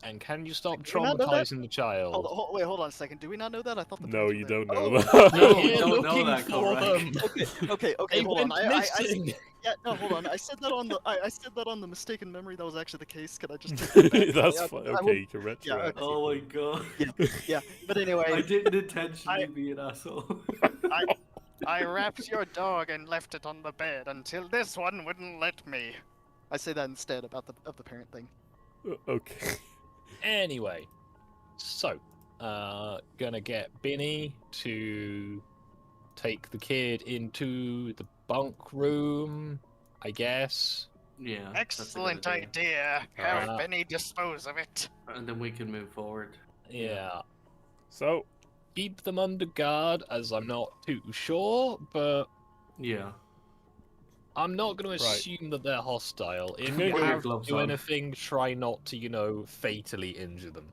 Speaker 3: and can you stop
Speaker 4: Do we not know that?
Speaker 3: traumatizing the child?
Speaker 4: Hold on a second. Do we not know that? I thought the
Speaker 1: No,
Speaker 4: parents
Speaker 1: you
Speaker 4: were
Speaker 1: don't
Speaker 4: dead.
Speaker 1: know
Speaker 4: Oh,
Speaker 1: that.
Speaker 2: No, we
Speaker 3: We're
Speaker 2: don't know
Speaker 3: looking
Speaker 2: that,
Speaker 3: for
Speaker 2: correct.
Speaker 3: them.
Speaker 4: Okay,
Speaker 3: They
Speaker 4: hold on.
Speaker 3: went
Speaker 4: I
Speaker 3: missing.
Speaker 4: yeah, no, hold on. I said that on the I said that on the mistaken memory. That was actually the case. Can I just take that back?
Speaker 1: That's
Speaker 4: I-
Speaker 1: fine.
Speaker 4: I
Speaker 1: Okay,
Speaker 4: will-
Speaker 1: you can retro
Speaker 4: yeah,
Speaker 1: it.
Speaker 2: Oh my god.
Speaker 4: Yeah, but
Speaker 2: I
Speaker 4: anyway,
Speaker 2: didn't intentionally be an asshole.
Speaker 4: I wrapped your dog and left it on the bed until this one wouldn't let me. I say that instead about the parent thing.
Speaker 1: Okay.
Speaker 3: Anyway, so gonna get Binny to take the kid into the bunk room, I guess.
Speaker 2: Yeah.
Speaker 4: Excellent
Speaker 2: that's a good
Speaker 4: idea. Have
Speaker 3: Uh,
Speaker 4: Benny dispose of it.
Speaker 2: And then we can move forward.
Speaker 3: Yeah.
Speaker 1: So,
Speaker 3: Keep them under guard, as I'm not too sure, but
Speaker 2: Yeah.
Speaker 3: I'm not going to
Speaker 1: Right.
Speaker 3: assume that they're hostile. If
Speaker 1: gonna
Speaker 3: you
Speaker 1: get
Speaker 2: your
Speaker 3: have to
Speaker 2: gloves
Speaker 3: do
Speaker 2: on.
Speaker 3: anything, try not to, fatally injure them.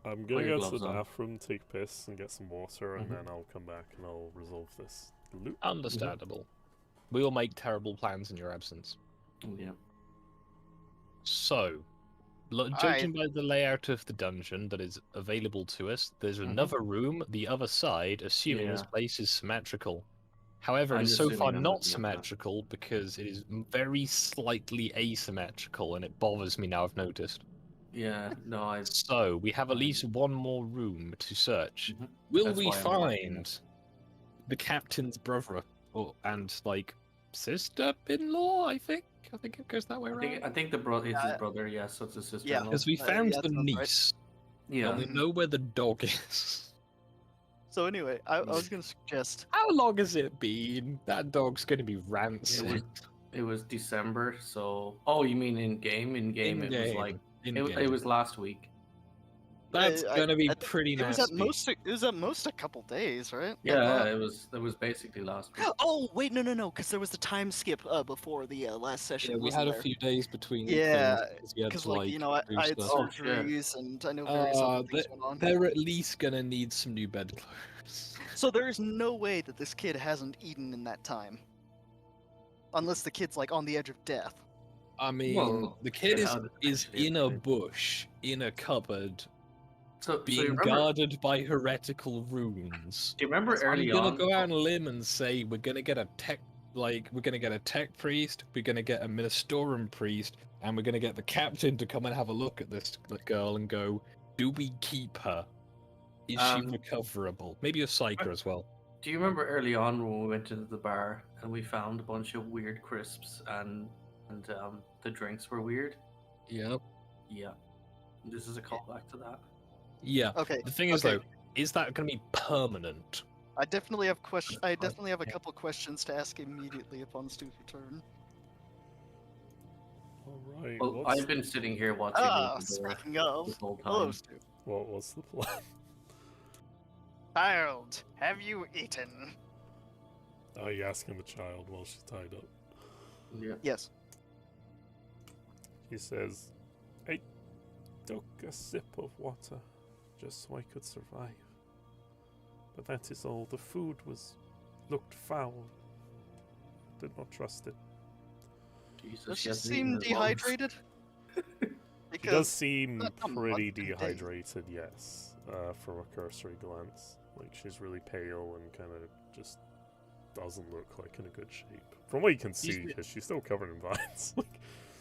Speaker 1: I'm
Speaker 2: Put
Speaker 1: gonna
Speaker 2: your
Speaker 1: go to the
Speaker 2: gloves on.
Speaker 1: bathroom, take piss, and get some water, and
Speaker 2: Mhm.
Speaker 1: then I'll come back and I'll resolve this. Loop.
Speaker 3: Understandable. We will make terrible plans in your absence.
Speaker 2: Yeah.
Speaker 3: So, judging by the layout of the dungeon that is available to us, there's another room the other side, assuming this
Speaker 2: Yeah.
Speaker 3: place is symmetrical. However, it
Speaker 2: I'm
Speaker 3: is so far
Speaker 2: assuming I'm
Speaker 3: not
Speaker 2: looking at that.
Speaker 3: symmetrical because it is very slightly asymmetrical, and it bothers me now I've noticed.
Speaker 2: Yeah. No, I.
Speaker 3: So, we have at
Speaker 2: Fine.
Speaker 3: least one more room to search.
Speaker 2: Mhm.
Speaker 3: Will
Speaker 2: That's
Speaker 3: we
Speaker 2: why I'm marking it.
Speaker 3: find the captain's brother and sister-in-law? I think it goes that way
Speaker 2: I
Speaker 3: around.
Speaker 2: think the brother is his
Speaker 4: Yeah.
Speaker 2: brother. Yeah, so it's his sister.
Speaker 4: Yeah.
Speaker 3: Because we found
Speaker 4: yeah,
Speaker 3: the
Speaker 4: that sounds right.
Speaker 3: niece,
Speaker 2: Yeah.
Speaker 3: and we know where the dog is.
Speaker 4: So anyway, I was gonna suggest.
Speaker 3: How long has it been? That dog's going to be
Speaker 2: It
Speaker 3: rancid.
Speaker 2: was. It was December. So. Oh, you mean in game? In game, it was like. It was last week.
Speaker 3: That's
Speaker 4: I-
Speaker 3: going to be
Speaker 4: I think
Speaker 3: pretty
Speaker 4: It was
Speaker 3: nasty.
Speaker 4: at most a couple days, right?
Speaker 2: Yeah, it was basically last week.
Speaker 4: Oh wait, no, because there was the time skip before the last session.
Speaker 3: Yeah, we
Speaker 4: wasn't
Speaker 3: had a
Speaker 4: there?
Speaker 3: few days between.
Speaker 4: Yeah,
Speaker 3: things, we had
Speaker 4: Because
Speaker 3: to,
Speaker 4: like
Speaker 3: do
Speaker 4: I had
Speaker 3: stuff.
Speaker 2: Oh, shit.
Speaker 4: surgeries and I know various other things went on.
Speaker 3: They're at least going to need some new bed clothes.
Speaker 4: So there is no way that this kid hasn't eaten in that time, unless the kid's like on the edge of death.
Speaker 3: I mean,
Speaker 2: Well,
Speaker 3: the kid
Speaker 2: yeah,
Speaker 3: is
Speaker 2: actually,
Speaker 3: in a
Speaker 2: yeah.
Speaker 3: bush, in a cupboard,
Speaker 2: So you
Speaker 3: being
Speaker 2: remember,
Speaker 3: guarded by heretical runes.
Speaker 2: do you remember early
Speaker 3: I'm gonna
Speaker 2: on?
Speaker 3: go out on a limb and say we're gonna get a tech priest, we're gonna get a ministorum priest, and we're gonna get the captain to come and have a look at this girl and go, Do we keep her? Is she
Speaker 2: Um,
Speaker 3: recoverable? Maybe a psyker as well.
Speaker 2: Do you remember early on when we went into the bar and we found a bunch of weird crisps and the drinks were weird?
Speaker 3: Yep.
Speaker 2: Yeah. This is a callback to that.
Speaker 3: Yeah.
Speaker 4: Okay.
Speaker 3: The thing is,
Speaker 4: okay.
Speaker 3: though, is that going to be permanent?
Speaker 4: I definitely have question. I
Speaker 2: Right.
Speaker 4: definitely have a
Speaker 3: Yeah.
Speaker 4: couple questions to ask immediately upon Stu's return.
Speaker 1: Alright,
Speaker 2: Well,
Speaker 1: what's,
Speaker 2: I've been sitting here watching
Speaker 4: Ah,
Speaker 2: the door
Speaker 4: speaking of,
Speaker 2: this whole
Speaker 4: hello,
Speaker 2: time.
Speaker 4: Stu.
Speaker 1: what's the plan?
Speaker 4: Child, have you eaten?
Speaker 1: Oh, you're asking the child while she's tied up.
Speaker 2: Yeah.
Speaker 4: Yes.
Speaker 1: He says, I took a sip of water just so I could survive. But that is all. The food looked foul. Did not trust it.
Speaker 2: Jesus,
Speaker 4: Does
Speaker 2: she
Speaker 4: she
Speaker 2: hasn't
Speaker 4: seem
Speaker 2: eaten as long.
Speaker 4: dehydrated?
Speaker 1: He does seem
Speaker 4: not a
Speaker 1: pretty
Speaker 4: month and days.
Speaker 1: dehydrated, yes, from a cursory glance. Like, she's really pale and kind of just doesn't look like in a good shape. From what you can see, because she's still covered in vines. Like,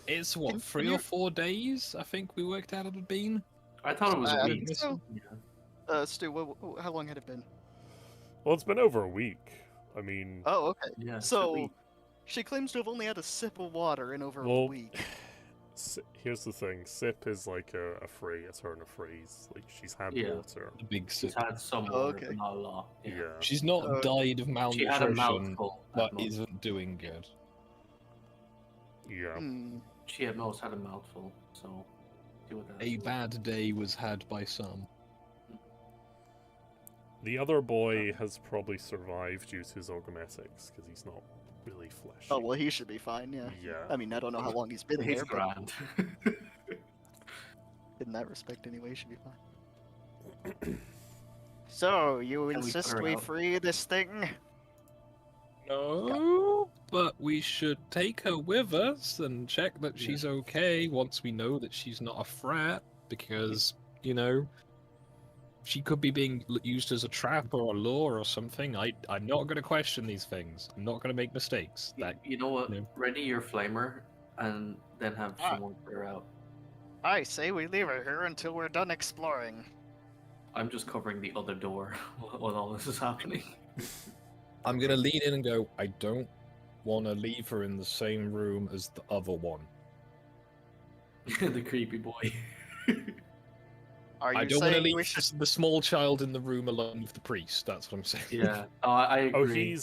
Speaker 3: It's what,
Speaker 4: Can
Speaker 3: 3
Speaker 4: you-
Speaker 3: or 4 days? I think we worked out it had been.
Speaker 2: I thought it was a
Speaker 4: I
Speaker 2: week.
Speaker 4: think so.
Speaker 2: Yeah.
Speaker 4: Stu, how long had it been?
Speaker 1: well, it's been over a week. I mean,
Speaker 4: Oh, okay.
Speaker 2: Yeah. it's a
Speaker 4: So,
Speaker 2: week.
Speaker 4: she claims to have only had a sip of water in over a
Speaker 1: Well,
Speaker 4: week.
Speaker 1: here's the thing. Sip is like a phrase. It's her in a phrase. Like, she's had
Speaker 2: Yeah.
Speaker 1: water.
Speaker 3: A big
Speaker 2: She's
Speaker 3: sip.
Speaker 2: had some
Speaker 4: Oh,
Speaker 2: water,
Speaker 4: okay.
Speaker 2: but not a lot.
Speaker 1: Yeah.
Speaker 3: She's not
Speaker 4: Oh.
Speaker 3: died of
Speaker 2: She
Speaker 3: malnutrition,
Speaker 2: had a mouthful. at
Speaker 3: but
Speaker 2: most.
Speaker 3: isn't doing good.
Speaker 1: Yeah.
Speaker 4: Hmm.
Speaker 2: She at most had a mouthful, so do with that.
Speaker 3: A bad day was had by some.
Speaker 1: The other boy has probably survived due to his orgometics, because he's not really fleshy.
Speaker 4: Oh, well, he should be fine, yeah.
Speaker 1: Yeah.
Speaker 4: I mean, I don't know how long he's been
Speaker 2: He's
Speaker 4: there, but
Speaker 2: grand.
Speaker 4: in that respect, anyway, he should be fine. So, you
Speaker 2: Can we
Speaker 4: insist
Speaker 2: put her
Speaker 4: we
Speaker 2: out?
Speaker 4: free this thing?
Speaker 3: No, but we should take her with us and check that
Speaker 2: Yeah.
Speaker 3: she's okay once we know that she's not a threat, because, you know, she could be being used as a trap or a lure or something. I'm not going to question these things. I'm not going to make mistakes. That
Speaker 2: You know what?
Speaker 3: No.
Speaker 2: Ready your flamer, and then have
Speaker 4: Ah.
Speaker 2: someone put her out.
Speaker 4: I say we leave her here until we're done exploring.
Speaker 2: I'm just covering the other door while all this is happening.
Speaker 3: I'm going to lean in and go, I don't want to leave her in the same room as the other one.
Speaker 2: The creepy boy.
Speaker 4: Are you
Speaker 3: I don't want to
Speaker 4: saying
Speaker 3: leave
Speaker 4: we should...
Speaker 3: the small child in the room alone with the priest. That's what I'm saying.
Speaker 2: Yeah. Oh, I agree.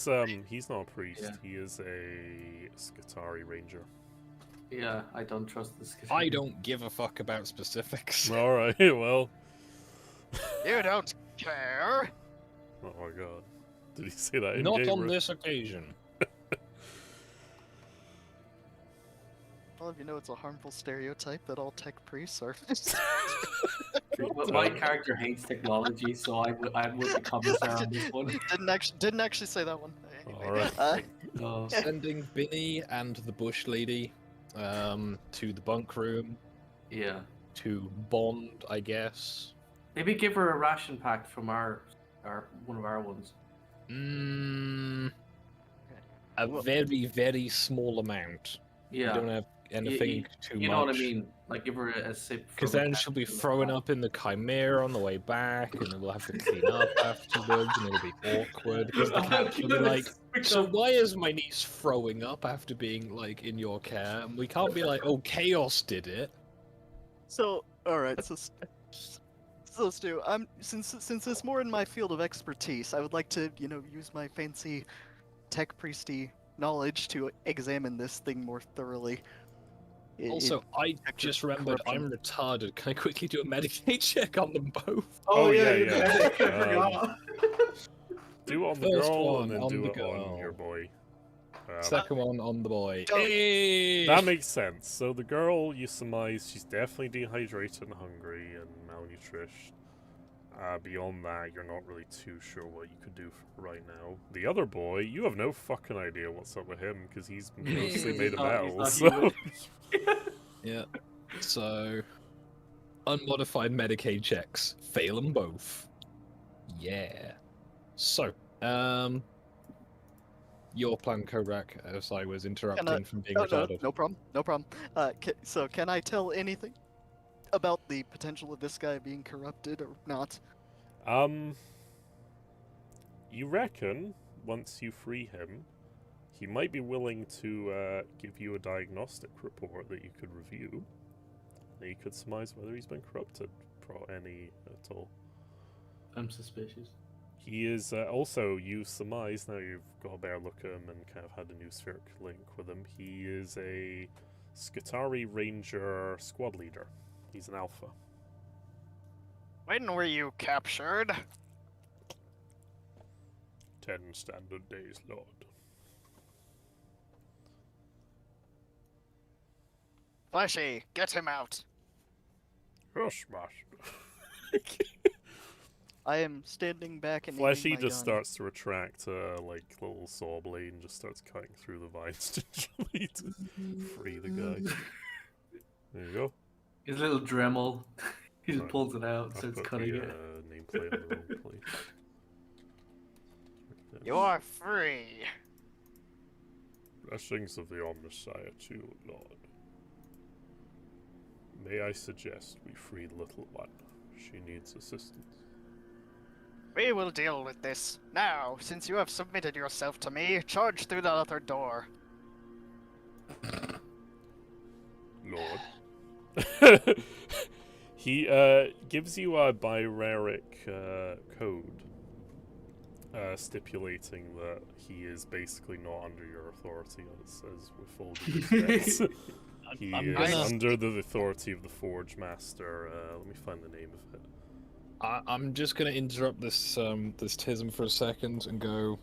Speaker 1: Oh, he's not a priest.
Speaker 2: Yeah.
Speaker 1: He is a Skitari ranger.
Speaker 2: Yeah, I don't trust this.
Speaker 3: I don't give a fuck about specifics.
Speaker 1: All right. Well.
Speaker 4: You don't care?
Speaker 1: Oh my god. Did he say that in
Speaker 3: Not
Speaker 1: game?
Speaker 3: on this occasion.
Speaker 4: Well, if you know it's a harmful stereotype that all tech priests are...
Speaker 2: But my character hates technology, so I would be commissar on this one.
Speaker 4: didn't actually say that one. Anyway,
Speaker 1: Alright.
Speaker 3: Sending Binny and the bush lady to the bunk room
Speaker 2: Yeah.
Speaker 3: to bond, I guess.
Speaker 2: Maybe give her a ration pack from one of our ones.
Speaker 3: A very, very small amount.
Speaker 2: Yeah.
Speaker 3: We don't have anything too much.
Speaker 2: You know what I mean? Like give her a sip.
Speaker 3: Because then she'll be throwing up in the chimera on the way back, and then we'll have to clean up afterwards, and it'll be awkward. Because the cat will be like, so why is my niece throwing up after being, like, in your care? And we can't be like, oh, Chaos did it.
Speaker 4: So, alright, so Stu, since it's more in my field of expertise, I would like to, use my fancy tech priesty knowledge to examine this thing more thoroughly.
Speaker 3: Also, I just remembered I'm retarded. Can I quickly do a Medicaid check on them both?
Speaker 1: Oh, yeah.
Speaker 2: I forgot.
Speaker 1: Do it on the
Speaker 3: First
Speaker 1: girl
Speaker 3: one
Speaker 1: and then
Speaker 3: on
Speaker 1: do
Speaker 3: the
Speaker 1: it on
Speaker 3: girl.
Speaker 1: your boy.
Speaker 3: Second one on the boy.
Speaker 4: Don't-
Speaker 3: Hey!
Speaker 1: That makes sense. So the girl, you surmise she's definitely dehydrated and hungry and malnourished. Beyond that, you're not really too sure what you could do right now. The other boy, you have no fucking idea what's up with him because he's mostly made of metal.
Speaker 2: not
Speaker 1: So
Speaker 2: human.
Speaker 3: Yeah. So, unmodified Medicaid checks. Fail them both. Yeah. So, your plan, Korak, as I was interrupting from being retarded.
Speaker 4: no problem. So, can I tell anything? about the potential of this guy being corrupted or not?
Speaker 1: You reckon once you free him, he might be willing to give you a diagnostic report that you could review. And you could surmise whether he's been corrupted any at all.
Speaker 2: I'm suspicious.
Speaker 1: He is also, you surmise, now you've got a better look at him and kind of had a new spheric link with him, he is a Skitari Ranger squad leader. He's an alpha.
Speaker 5: When were you captured?
Speaker 1: 10 standard days, Lord.
Speaker 5: Fleshy, get him out.
Speaker 1: Yes, master.
Speaker 4: I am standing back and
Speaker 1: Fleshy
Speaker 4: aiming my
Speaker 1: just
Speaker 4: gun.
Speaker 1: starts to retract like little saw blade and just starts cutting through the vines gingerly to free the guy. There you go.
Speaker 2: His little Dremel. He just
Speaker 1: Right.
Speaker 2: pulls it out and
Speaker 1: I'll
Speaker 2: starts
Speaker 1: put
Speaker 2: cutting
Speaker 1: the
Speaker 2: it.
Speaker 1: nameplate on the wrong place.
Speaker 5: You are free.
Speaker 1: Blessings of the Omnissiah to you, Lord. May I suggest we free the little one? She needs assistance.
Speaker 5: We will deal with this. Now, since you have submitted yourself to me, charge through the other door.
Speaker 1: Lord. He gives you a biratic code stipulating that he is basically not under your authority, as with all due respect. He
Speaker 3: I'm
Speaker 1: is
Speaker 3: gonna-
Speaker 1: under the authority of the Forge Master. Let me find the name of it.
Speaker 3: I'm just going to interrupt this this tism for a second and go.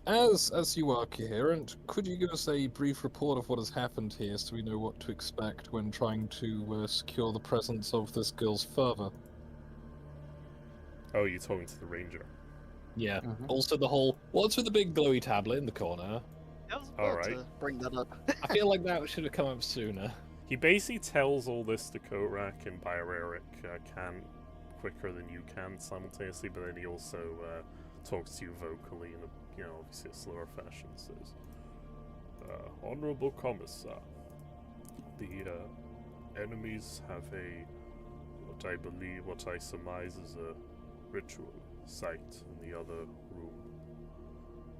Speaker 3: As you are coherent, could you give us a brief report of what has happened here, so we know what to expect when trying to secure the presence of this girl's father?
Speaker 1: Oh, you're talking to the ranger.
Speaker 3: Yeah.
Speaker 2: Mhm.
Speaker 3: Also, the whole what's with the big glowy tablet in the corner?
Speaker 4: I was about
Speaker 1: Alright.
Speaker 4: to bring that up.
Speaker 3: I feel like that should have come up sooner.
Speaker 1: He basically tells all this to Korak and Birarik can quicker than you can simultaneously, but then he also talks to you vocally in a, obviously a slower fashion. Says, "Honorable Commissar, the enemies have what I surmise is a ritual site in the other room.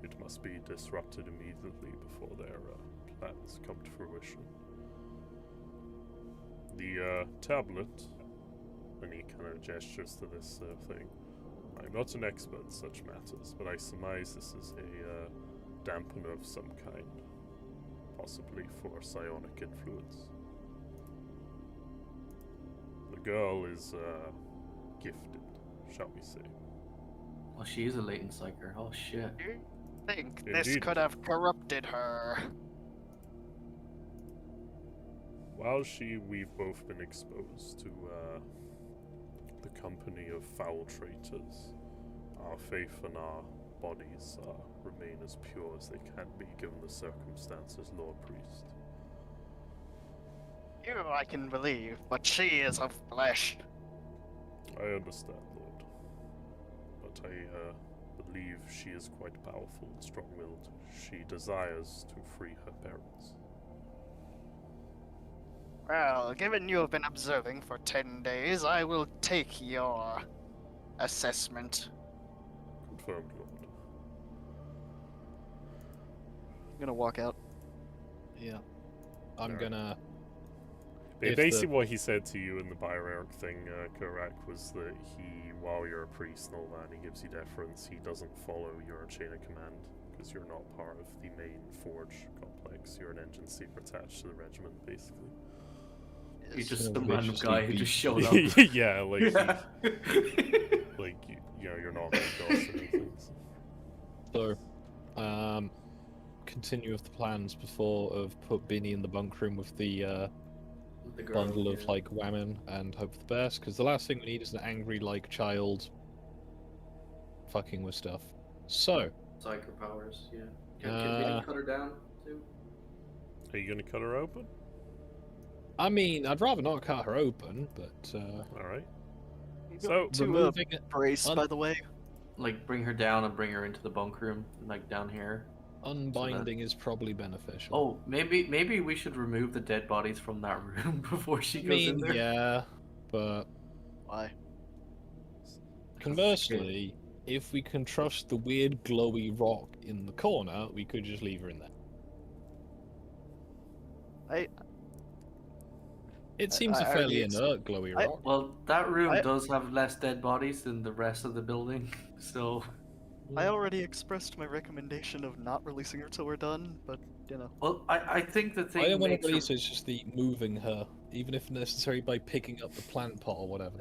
Speaker 1: It must be disrupted immediately before their plans come to fruition. The tablet," and he kind of gestures to this thing. "I'm not an expert in such matters, but I surmise this is a dampener of some kind, possibly for psionic influence. The girl is gifted, shall we say.
Speaker 2: Well, she is a latent psyker. Oh shit.
Speaker 5: You think this
Speaker 1: Indeed.
Speaker 5: could have corrupted her?
Speaker 1: While we've both been exposed to the company of foul traitors, our faith and our bodies remain as pure as they can be given the circumstances, Lord Priest.
Speaker 5: You I can believe, but she is of flesh.
Speaker 1: I understand, Lord. But I believe she is quite powerful and strong-willed. She desires to free her parents."
Speaker 5: Well, given you have been observing for 10 days, I will take your assessment.
Speaker 1: Confirmed, Lord.
Speaker 4: I'm gonna walk out.
Speaker 3: Yeah. I'm
Speaker 1: Alright.
Speaker 3: gonna.
Speaker 1: Basically, what he said to you in the Bioeric thing, Korak, was that while you're a priest and all that, and he gives you deference, he doesn't follow your chain of command, because you're not part of the main forge complex. You're an engine seeker attached to the regiment, basically.
Speaker 2: He's
Speaker 4: Yes.
Speaker 2: just
Speaker 3: Gonna
Speaker 2: some random
Speaker 3: viciously
Speaker 2: guy who
Speaker 3: beat
Speaker 2: just showed up.
Speaker 1: Yeah, like,
Speaker 2: Yeah.
Speaker 1: you're not red dots or anything. So.
Speaker 3: So, continue with the plans before of put Binny in the bunk room with the
Speaker 2: The girl,
Speaker 3: bundle of
Speaker 2: yeah.
Speaker 3: like women and hope for the best. Because the last thing we need is an angry like child fucking with stuff. So,
Speaker 2: Psyker powers, yeah. Can we cut her down too?
Speaker 1: Are you gonna cut her open?
Speaker 3: I mean, I'd rather not cut her open, but
Speaker 1: Alright.
Speaker 4: You
Speaker 1: So,
Speaker 4: go to
Speaker 3: removing it,
Speaker 4: brace,
Speaker 3: un-
Speaker 4: by the way.
Speaker 2: Like bring her down and bring her into the bunk room, like down here.
Speaker 3: unbinding is probably beneficial.
Speaker 2: Oh, maybe we should remove the dead bodies from that room before she
Speaker 3: I
Speaker 2: goes in
Speaker 3: mean,
Speaker 2: there.
Speaker 3: yeah. But
Speaker 4: Why?
Speaker 3: conversely, if we can trust the weird glowy rock in the corner, we could just leave her in there. It seems a
Speaker 4: I
Speaker 3: fairly
Speaker 4: already
Speaker 3: inert glowy
Speaker 4: I-
Speaker 3: rock.
Speaker 2: Well, that room
Speaker 4: I-
Speaker 2: does have less dead bodies than the rest of the building, so.
Speaker 4: I already expressed my recommendation of not releasing her till we're done, but you know.
Speaker 2: Well, I think the thing
Speaker 3: I don't want
Speaker 2: makes
Speaker 3: to
Speaker 2: her-
Speaker 3: release her, it's just the moving her, even if necessary by picking up the plant pot or whatever.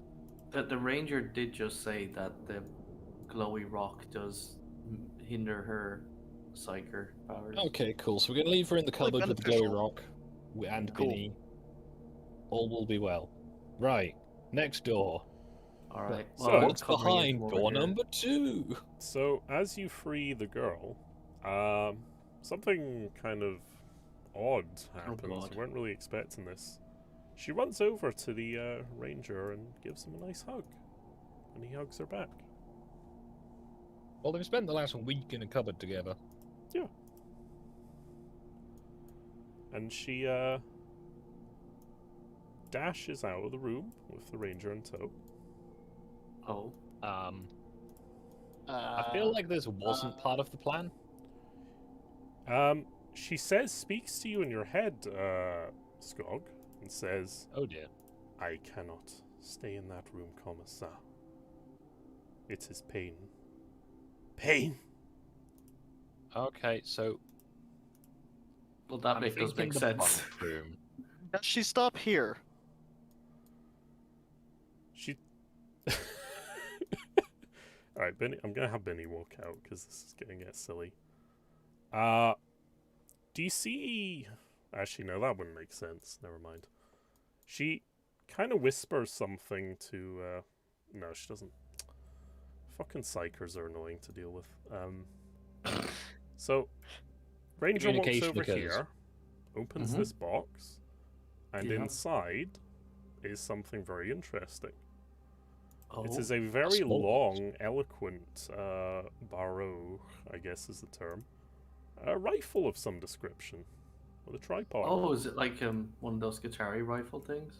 Speaker 2: that the ranger did just say that the glowy rock does hinder her psyker powers.
Speaker 3: Okay, cool. So we're going to leave her in the
Speaker 4: Probably
Speaker 3: cupboard with the glowy
Speaker 4: beneficial.
Speaker 3: rock and
Speaker 4: Cool.
Speaker 3: Binny. All will be well. Right, next door.
Speaker 2: All right.
Speaker 1: So-
Speaker 2: Well,
Speaker 3: What's
Speaker 2: covering it
Speaker 3: behind
Speaker 2: from over
Speaker 3: door
Speaker 2: here.
Speaker 3: number 2?
Speaker 1: So as you free the girl, something kind of odd happens.
Speaker 2: odd.
Speaker 1: You weren't really expecting this. She runs over to the ranger and gives him a nice hug, and he hugs her back.
Speaker 3: Well, they've spent the last week in a cupboard together.
Speaker 1: And she dashes out of the room with the ranger in tow.
Speaker 2: Oh.
Speaker 3: I feel like this wasn't part of the plan.
Speaker 1: She speaks to you in your head, Skog, and says,
Speaker 3: Oh dear.
Speaker 1: I cannot stay in that room, Commissar. It is pain. Pain!
Speaker 3: Okay, so
Speaker 2: Well, that
Speaker 3: I'm
Speaker 2: does
Speaker 3: thinking
Speaker 2: make
Speaker 3: the
Speaker 2: sense.
Speaker 3: bunk room.
Speaker 4: Does she stop here?
Speaker 1: She... Alright, Benny, I'm gonna have Benny walk out, because this is gonna get silly. Do you see... Actually, no, that wouldn't make sense. Never mind. She kind of whispers something to... No, she doesn't. Fucking psychers are annoying to deal with. So, Ranger walks
Speaker 3: Communication
Speaker 1: over
Speaker 3: occurs.
Speaker 1: here, opens
Speaker 2: Mhm.
Speaker 1: this box, and
Speaker 2: Yeah.
Speaker 1: inside is something very interesting.
Speaker 2: Oh.
Speaker 1: It is a very
Speaker 3: small box.
Speaker 1: long, eloquent barrow, I guess is the term. A rifle of some description, with a tripod.
Speaker 2: Oh, is it like one of those Guittari rifle things?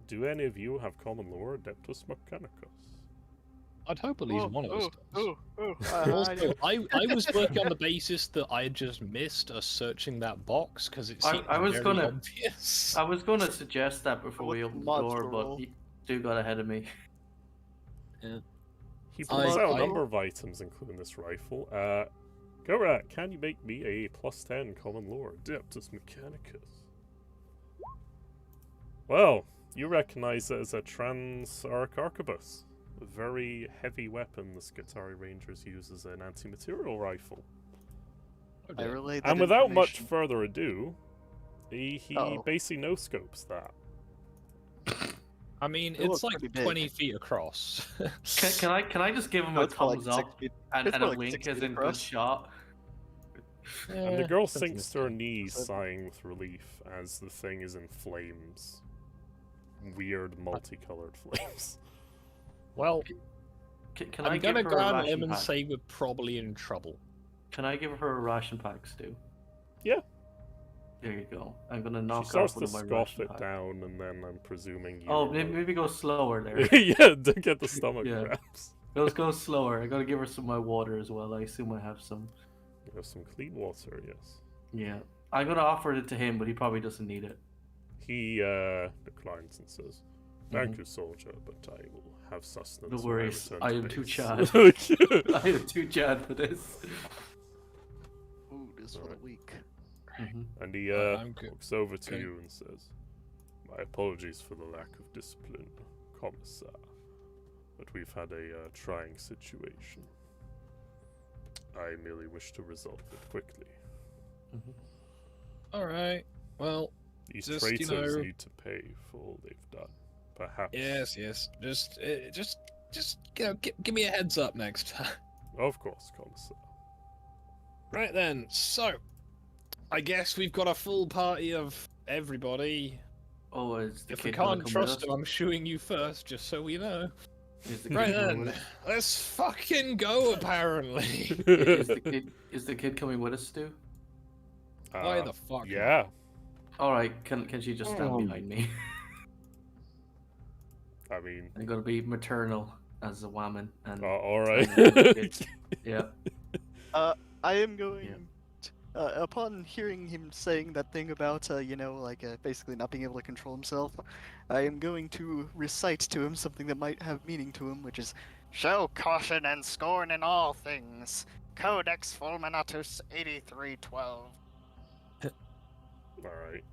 Speaker 1: Do any of you have common lore Adeptus Mechanicus?
Speaker 3: I'd hope at least one of us does.
Speaker 4: I
Speaker 3: Also, I was working on the basis that I had just missed us searching that box because it seemed
Speaker 2: I was
Speaker 3: very
Speaker 2: gonna-
Speaker 3: obvious.
Speaker 2: I was going to suggest that before we
Speaker 4: What
Speaker 2: opened the
Speaker 4: mods
Speaker 2: door,
Speaker 4: were
Speaker 2: but
Speaker 4: roll?
Speaker 2: you two got ahead of me.
Speaker 1: He pulls out a
Speaker 3: I-
Speaker 1: number of items, including this rifle. Gorat, can you make me a +10 common lore Adeptus Mechanicus? Well, you recognize it as a Trans-Arc Arquebus. A very heavy weapon the Skitari Rangers use as an anti-material rifle.
Speaker 3: Oh,
Speaker 4: I
Speaker 3: dear.
Speaker 4: relayed that
Speaker 1: And without much
Speaker 4: information.
Speaker 1: further ado, he
Speaker 4: Uh-oh.
Speaker 1: basically no-scopes that.
Speaker 3: I mean,
Speaker 4: It
Speaker 3: it's
Speaker 4: looks
Speaker 3: like
Speaker 4: pretty big.
Speaker 3: 20 feet across.
Speaker 2: Can I just give him
Speaker 4: No,
Speaker 2: a
Speaker 4: it's more
Speaker 2: thumbs
Speaker 4: like
Speaker 2: up
Speaker 4: 6 feet.
Speaker 2: and
Speaker 4: it's
Speaker 2: a
Speaker 4: more like
Speaker 2: wink
Speaker 4: 6
Speaker 2: as
Speaker 4: feet
Speaker 2: in good
Speaker 4: across.
Speaker 2: shot?
Speaker 1: And the
Speaker 3: Eh,
Speaker 1: girl
Speaker 3: something
Speaker 1: sinks
Speaker 3: to
Speaker 1: to her
Speaker 3: say.
Speaker 1: knees,
Speaker 4: So-
Speaker 1: sighing with relief as the thing is in flames. Weird, multicolored flames.
Speaker 3: Well,
Speaker 2: Can I
Speaker 3: I'm
Speaker 2: give
Speaker 3: gonna
Speaker 2: her
Speaker 3: go
Speaker 2: a
Speaker 3: on a
Speaker 2: ration
Speaker 3: limb and
Speaker 2: pack?
Speaker 3: say we're probably in trouble.
Speaker 2: Can I give her a ration pack, Stu?
Speaker 1: Yeah.
Speaker 2: There you go. I'm gonna
Speaker 1: She
Speaker 2: knock
Speaker 1: starts
Speaker 2: off
Speaker 1: to
Speaker 2: one of my
Speaker 1: scoff
Speaker 2: ration
Speaker 1: it
Speaker 2: packs.
Speaker 1: down, and then I'm presuming you...
Speaker 2: Oh, maybe go slower there.
Speaker 1: yeah, to get the stomach
Speaker 2: Yeah.
Speaker 1: cramps.
Speaker 2: Go slower. I gotta give her some of my water as well. I assume I have some.
Speaker 1: You have some clean water, yes.
Speaker 2: Yeah. I'm gonna offer it to him, but he probably doesn't need it.
Speaker 1: He declines and says, Thank you, soldier, but I will have sustenance.
Speaker 2: No
Speaker 1: when
Speaker 2: worries,
Speaker 1: return
Speaker 2: I
Speaker 1: to
Speaker 2: am too
Speaker 1: base."
Speaker 2: Chad. I am too Chad for this.
Speaker 4: Ooh, this for the
Speaker 1: Alright.
Speaker 4: week.
Speaker 1: And he
Speaker 3: I'm good.
Speaker 1: looks over to
Speaker 3: Okay.
Speaker 1: you and says, My apologies for the lack of discipline, Commissar. But we've had a trying situation. I merely wish to resolve it quickly.
Speaker 3: Alright, well,
Speaker 1: These
Speaker 3: Just, you
Speaker 1: traitors
Speaker 3: know-
Speaker 1: need to pay for all they've done. Perhaps.
Speaker 3: yes. Just you know, give me a heads up next time.
Speaker 1: Of course, Commissar.
Speaker 3: Right then, so I guess we've got a full party of everybody.
Speaker 2: Oh, is the
Speaker 3: If we
Speaker 2: kid gonna
Speaker 3: can't
Speaker 2: come
Speaker 3: trust
Speaker 2: with
Speaker 3: them,
Speaker 2: us?
Speaker 3: I'm shooing you first, just so we know.
Speaker 2: Is the kid
Speaker 3: Right
Speaker 2: coming
Speaker 3: then,
Speaker 2: with us?
Speaker 3: let's fucking go. Apparently.
Speaker 2: Is the kid coming with us, Stu?
Speaker 3: Why the fuck? not?
Speaker 1: Yeah.
Speaker 2: All right. Can she just stand
Speaker 3: Oh.
Speaker 2: behind me?
Speaker 1: mean,
Speaker 2: I'm gonna be maternal as a woman, and
Speaker 1: alright.
Speaker 2: yeah.
Speaker 4: I am going. Upon hearing him saying that thing about, basically not being able to control himself, I am going to recite to him something that might have meaning to him, which is,
Speaker 5: Show caution and scorn in all things. Codex Fulminatus 8312.
Speaker 1: Alright.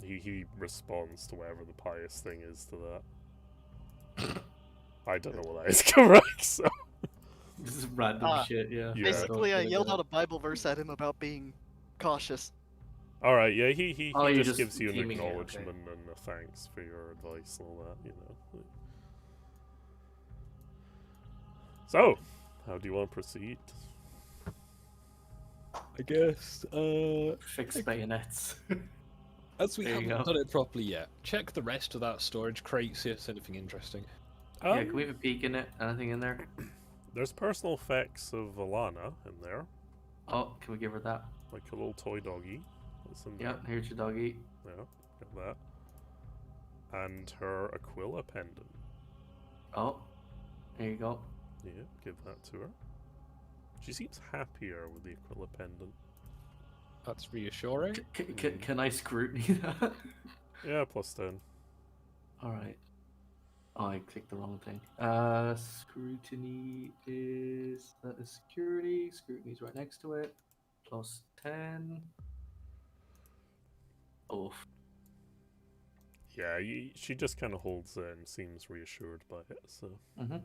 Speaker 1: He responds to whatever the pious thing is to that. I don't know what that is correct, so.
Speaker 2: This is random shit, yeah.
Speaker 1: Yeah.
Speaker 4: basically, I yelled out a Bible verse at him about being cautious.
Speaker 1: Alright, yeah, he
Speaker 2: Oh, you
Speaker 1: just
Speaker 2: just
Speaker 1: gives you an
Speaker 2: deeming it, okay.
Speaker 1: acknowledgement and a thanks for your advice and all that, you know. So, how do you want to proceed?
Speaker 3: I guess,
Speaker 2: Fix bayonets.
Speaker 3: as we
Speaker 2: There you
Speaker 3: haven't
Speaker 2: go.
Speaker 3: done it properly yet, check the rest of that storage crate, see if there's anything interesting.
Speaker 2: Yeah, can we have a peek in it? Anything in there?
Speaker 1: There's personal effects of Alana in there,
Speaker 2: Oh, can we give her that?
Speaker 1: like a little toy doggy. That's in
Speaker 2: Yeah,
Speaker 1: there.
Speaker 2: here's your doggy.
Speaker 1: Yeah, get that. And her Aquila pendant.
Speaker 2: Oh, there you go.
Speaker 1: Yeah, give that to her. She seems happier with the Aquila pendant.
Speaker 3: That's reassuring.
Speaker 2: Can I scrutiny that?
Speaker 1: Yeah, +10.
Speaker 2: Alright. Oh, I clicked the wrong thing. Scrutiny is... That is security. Scrutiny's right next to it. +10. Oh.
Speaker 1: Yeah, she just kind of holds it and seems reassured by it, so.
Speaker 2: Mm-hmm.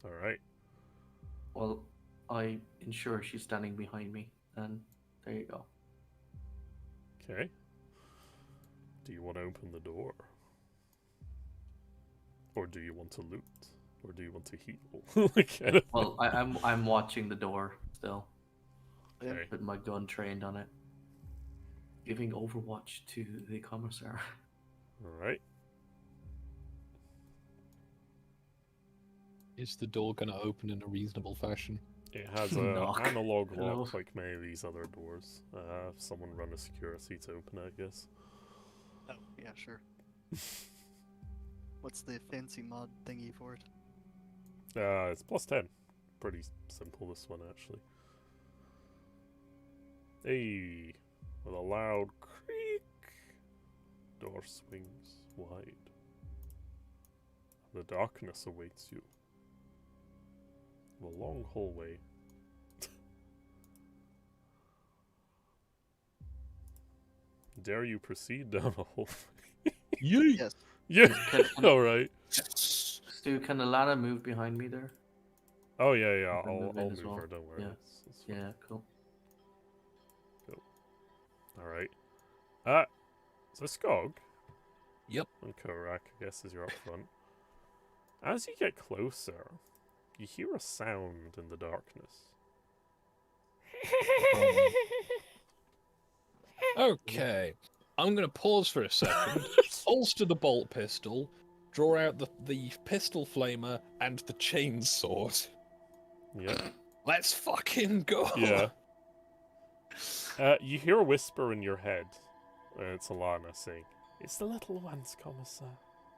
Speaker 1: Alright.
Speaker 2: Well, I ensure she's standing behind me, and there you go.
Speaker 1: Okay. Do you want to open the door? Or do you want to loot? Or do you want to heal? Like, I don't know.
Speaker 2: Well, I'm watching the door still,
Speaker 1: Okay.
Speaker 2: with my gun trained on it. Giving Overwatch to the commissar.
Speaker 1: Alright.
Speaker 3: Is the door gonna open in a reasonable fashion?
Speaker 1: It has a
Speaker 2: Knock.
Speaker 1: analog
Speaker 2: Hello.
Speaker 1: lock like many of these other doors. Someone run a security to open it, I guess.
Speaker 4: Oh, yeah, sure. What's the fancy mod thingy for it?
Speaker 1: It's +10. Pretty simple, this one, actually. Hey, with a loud creak, door swings wide. The darkness awaits you. The long hallway. Dare you proceed down a hallway?
Speaker 4: Yes.
Speaker 1: Yeah,
Speaker 2: Can-
Speaker 1: alright.
Speaker 2: Stu, can Alana move behind me there?
Speaker 1: Oh, yeah,
Speaker 2: can
Speaker 1: I'll
Speaker 2: move in
Speaker 1: move
Speaker 2: as well.
Speaker 1: her, don't worry.
Speaker 2: Yeah.
Speaker 1: It's fine.
Speaker 2: Yeah, cool.
Speaker 1: Alright. So Skog?
Speaker 3: Yep.
Speaker 1: And Korak, I guess, as you're up front. As you get closer, you hear a sound in the darkness.
Speaker 3: Okay, I'm gonna pause for a second, holster the bolt pistol, draw out the pistol flamer and the chainsaw.
Speaker 1: Yeah.
Speaker 3: Let's fucking go!
Speaker 1: Yeah. You hear a whisper in your head. It's Alana saying, "It's the little ones, Commissar.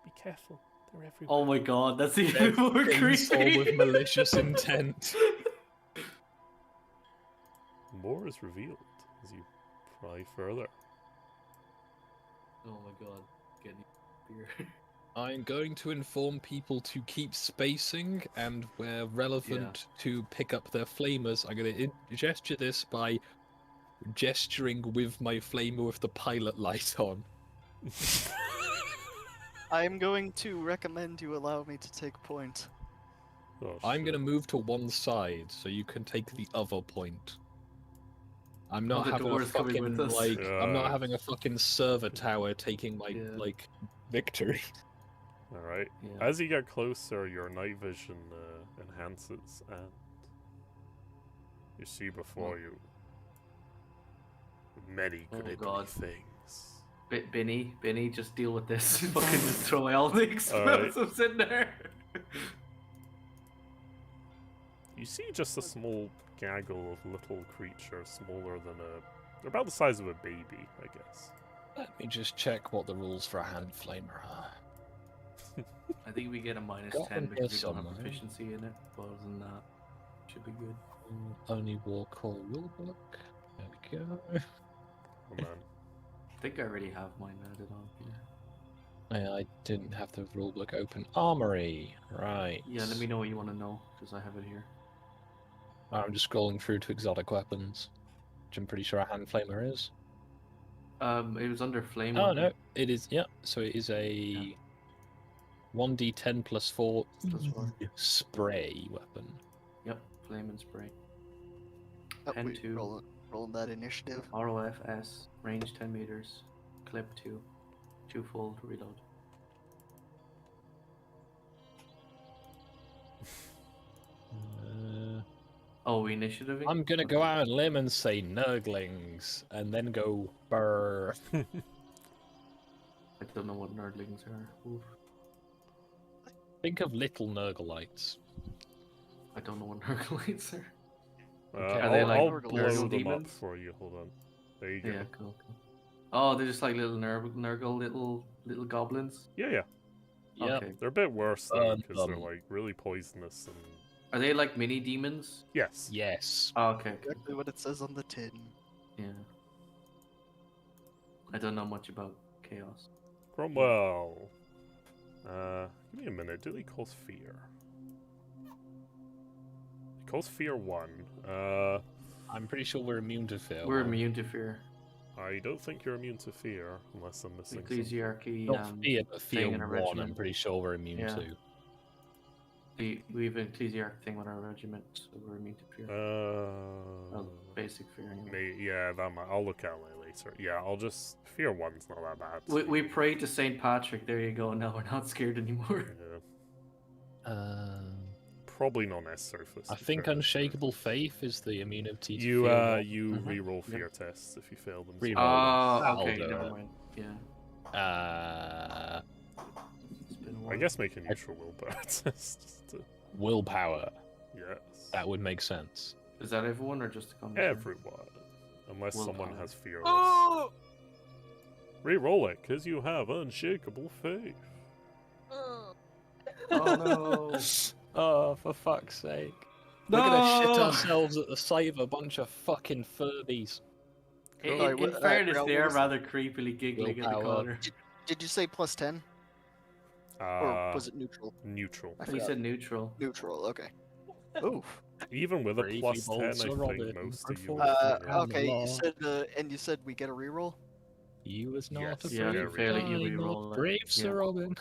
Speaker 1: Be careful. They're everywhere."
Speaker 2: Oh my god, that's even
Speaker 3: Dead
Speaker 2: more
Speaker 3: chainsaw
Speaker 2: creepy.
Speaker 3: with malicious intent.
Speaker 1: More is revealed as you pry further.
Speaker 2: Oh my god, getting beer.
Speaker 3: I'm going to inform people to keep spacing, and where relevant, to pick up their flamers. I'm going to gesture this by gesturing with my flamer with the pilot light on.
Speaker 4: I am going to recommend you allow me to take point.
Speaker 1: Oh,
Speaker 3: I'm going to
Speaker 1: shit.
Speaker 3: move to one side, so you can take the other point. I'm
Speaker 2: Oh,
Speaker 3: not
Speaker 2: the
Speaker 3: having a
Speaker 2: door's coming
Speaker 3: fucking,
Speaker 2: with us.
Speaker 3: like, I'm not
Speaker 1: Yeah.
Speaker 3: having a fucking server tower taking my,
Speaker 2: Yeah.
Speaker 3: like, victory.
Speaker 1: Alright.
Speaker 2: Yeah.
Speaker 1: As you get closer, your night vision enhances, and you see before you many
Speaker 2: Oh,
Speaker 1: grisly
Speaker 2: God.
Speaker 1: things.
Speaker 2: Binny, just deal with this. Fucking just throw away all the explosives in there.
Speaker 1: You see just a small gaggle of little creatures, smaller than they're about the size of a baby, I guess.
Speaker 3: Let me just check what the rules for a hand flamer are.
Speaker 2: I think we get a minus
Speaker 3: Got
Speaker 2: 10
Speaker 3: one
Speaker 2: because we
Speaker 3: here
Speaker 2: don't have
Speaker 3: somewhere.
Speaker 2: proficiency in it. But other than that, should be good.
Speaker 3: Only war core rulebook. There we go.
Speaker 1: Oh man.
Speaker 2: I think I already have mine added on here.
Speaker 3: I didn't have the rulebook open. Armory, right.
Speaker 2: Yeah, let me know what you want to know because I have it here.
Speaker 3: I'm just scrolling through to exotic weapons, which I'm pretty sure a hand flamer is.
Speaker 2: It was under flame.
Speaker 3: Oh
Speaker 2: weapon.
Speaker 3: no, it is. Yeah, so it is a 1d10 plus 4
Speaker 2: Plus 4.
Speaker 3: spray weapon.
Speaker 2: Yep, flame and spray.
Speaker 4: Oh,
Speaker 2: Pen
Speaker 4: wait,
Speaker 2: 2.
Speaker 4: rolling that initiative.
Speaker 2: ROFS, range 10 meters, clip 2, 2-fold reload. Oh, we initiative?
Speaker 3: I'm gonna go out on a limb and say nurglings, and then go burr.
Speaker 2: I don't know what nerdlings are. Oof.
Speaker 3: Think of little nurglites.
Speaker 2: I don't know what nerdlings are.
Speaker 1: Are
Speaker 2: Are they like
Speaker 1: I'll
Speaker 4: nurgle
Speaker 1: blow them up
Speaker 2: demons?
Speaker 1: for you. Hold on. There you go.
Speaker 2: Yeah, cool. Oh, they're just like little nurgle little goblins.
Speaker 1: Yeah.
Speaker 3: Yep.
Speaker 2: Okay.
Speaker 1: They're a bit worse though
Speaker 3: Um,
Speaker 1: because they're like really poisonous and
Speaker 2: Are they like mini demons?
Speaker 1: yes.
Speaker 3: Yes.
Speaker 2: Oh, okay.
Speaker 4: Exactly what it says on the tin.
Speaker 2: Yeah. I don't know much about chaos.
Speaker 1: Cromwell. Give me a minute. Do they cause fear? They cause fear 1.
Speaker 3: I'm pretty sure we're immune to fear.
Speaker 2: We're immune to fear.
Speaker 1: I don't think you're immune to fear unless I'm missing something.
Speaker 2: Ecclesiarchy.
Speaker 3: Not fear, but fear
Speaker 2: thing in a
Speaker 3: 1. I'm
Speaker 2: regiment.
Speaker 3: pretty sure we're immune
Speaker 2: Yeah.
Speaker 3: to.
Speaker 2: We have an ecclesiarch thing with our regiment, so we're immune to fear. Well, basic fear anyway.
Speaker 1: Yeah, that might. I'll look at it later. Yeah, I'll just fear 1's not that bad.
Speaker 2: We pray to Saint Patrick. There you go. Now we're not scared anymore.
Speaker 1: Yeah, probably not necessary for this.
Speaker 3: I
Speaker 1: to be
Speaker 3: think
Speaker 1: fair.
Speaker 3: Unshakable Faith is the immunity to
Speaker 1: You
Speaker 3: fear.
Speaker 1: you
Speaker 2: Mhm.
Speaker 1: re-roll
Speaker 2: Yep.
Speaker 1: fear tests if you fail them.
Speaker 3: Reroll.
Speaker 2: Oh,
Speaker 3: That'll
Speaker 2: okay.
Speaker 3: do
Speaker 2: Never
Speaker 3: it.
Speaker 2: mind. Yeah. It's been a
Speaker 1: I
Speaker 2: while.
Speaker 1: guess make a neutral willpower test. Just to,
Speaker 3: Willpower.
Speaker 1: yes.
Speaker 3: That would make sense.
Speaker 2: Is that everyone or just the common?
Speaker 1: Everyone, unless someone
Speaker 2: Willpower.
Speaker 1: has fearless.
Speaker 5: Oh!
Speaker 1: Re-roll it, cause you have unshakable faith.
Speaker 2: Oh no!
Speaker 3: Oh, for fuck's sake. We're gonna shit ourselves at the sight of a bunch of fucking Furbies.
Speaker 2: In,
Speaker 4: Alright,
Speaker 2: in fairness,
Speaker 4: Ralph,
Speaker 2: they
Speaker 4: what
Speaker 2: are
Speaker 4: was-
Speaker 2: rather creepily giggling in the
Speaker 3: Willpower.
Speaker 2: corner.
Speaker 4: Did you say plus 10? Or was it neutral?
Speaker 1: Neutral?
Speaker 4: I
Speaker 2: He
Speaker 4: forgot.
Speaker 2: said neutral.
Speaker 4: Neutral, okay. Oof.
Speaker 1: Even with a
Speaker 3: Bravely
Speaker 1: plus 10, I
Speaker 3: bolts are
Speaker 1: think
Speaker 3: Robin,
Speaker 1: most of you.
Speaker 3: perform-
Speaker 1: would fail.
Speaker 3: on the
Speaker 4: Okay,
Speaker 3: law.
Speaker 4: you said, and you said we get a reroll?
Speaker 3: You was not
Speaker 1: Yes.
Speaker 3: a
Speaker 2: Yeah,
Speaker 3: brave
Speaker 1: you
Speaker 2: fail it, you
Speaker 3: guy,
Speaker 2: re-roll
Speaker 3: not
Speaker 2: it.
Speaker 3: brave
Speaker 2: Yeah.
Speaker 3: Sir Robin.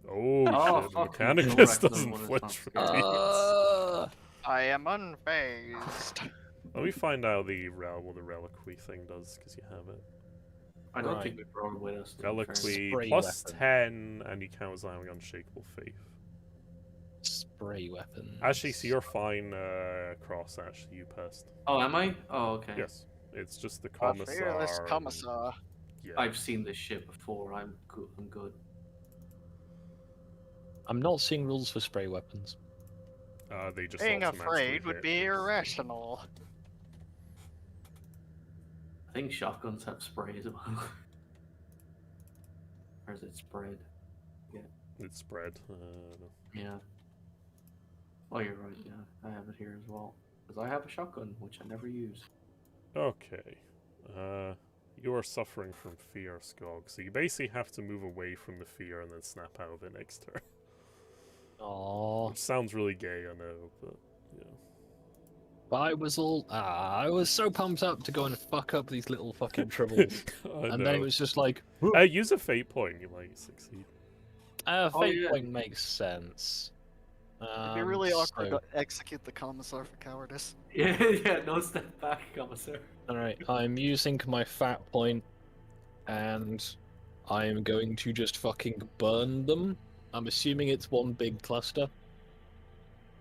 Speaker 1: Oh,
Speaker 2: Oh,
Speaker 1: shit!
Speaker 2: fuck you,
Speaker 1: Mechanicus
Speaker 2: don't reckon
Speaker 1: doesn't
Speaker 2: one is
Speaker 1: flinch
Speaker 2: not
Speaker 1: from
Speaker 2: scared.
Speaker 1: these.
Speaker 5: I am unfazed.
Speaker 1: Let me find out what the reliquary thing does, because you have it.
Speaker 2: I don't
Speaker 3: Right.
Speaker 2: think we brought it with us. to be
Speaker 1: Reliquary
Speaker 3: Spray
Speaker 1: plus
Speaker 3: weapon.
Speaker 1: 10, and you count as having unshakable faith.
Speaker 3: Spray weapons.
Speaker 1: Actually, so you're fine, Cross, actually, you passed.
Speaker 2: fair. Oh, am I? Oh, okay.
Speaker 1: Yes. It's just the
Speaker 5: A
Speaker 1: commissar.
Speaker 5: fearless
Speaker 1: and-
Speaker 5: commissar.
Speaker 1: Yeah.
Speaker 2: I've seen this shit before. I'm good. I'm good.
Speaker 3: I'm not seeing rules for spray weapons.
Speaker 1: They just
Speaker 5: Being
Speaker 1: automatically
Speaker 5: afraid would
Speaker 1: hit.
Speaker 5: be irrational.
Speaker 2: I think shotguns have spray as well. Or is it spread?
Speaker 1: It's spread.
Speaker 2: Yeah. Oh, you're right. Yeah, I have it here as well. Because I have a shotgun, which I never use.
Speaker 1: Okay. You are suffering from fear, Skog. So you basically have to move away from the fear and then snap out of it next turn.
Speaker 3: Aww.
Speaker 1: Which sounds really gay, I know, but yeah.
Speaker 3: But I was so pumped up to go and fuck up these little fucking tribbles.
Speaker 1: I
Speaker 3: And
Speaker 1: know.
Speaker 3: then it was just like,
Speaker 1: Use a fate point, you might succeed.
Speaker 3: fate
Speaker 2: yeah.
Speaker 3: point makes sense.
Speaker 4: It'd be really awkward
Speaker 3: so-
Speaker 4: to execute the commissar for cowardice.
Speaker 2: Yeah, yeah. No step back, commissar.
Speaker 3: Alright, I'm using my fat point, and I'm going to just fucking burn them. I'm assuming it's one big cluster.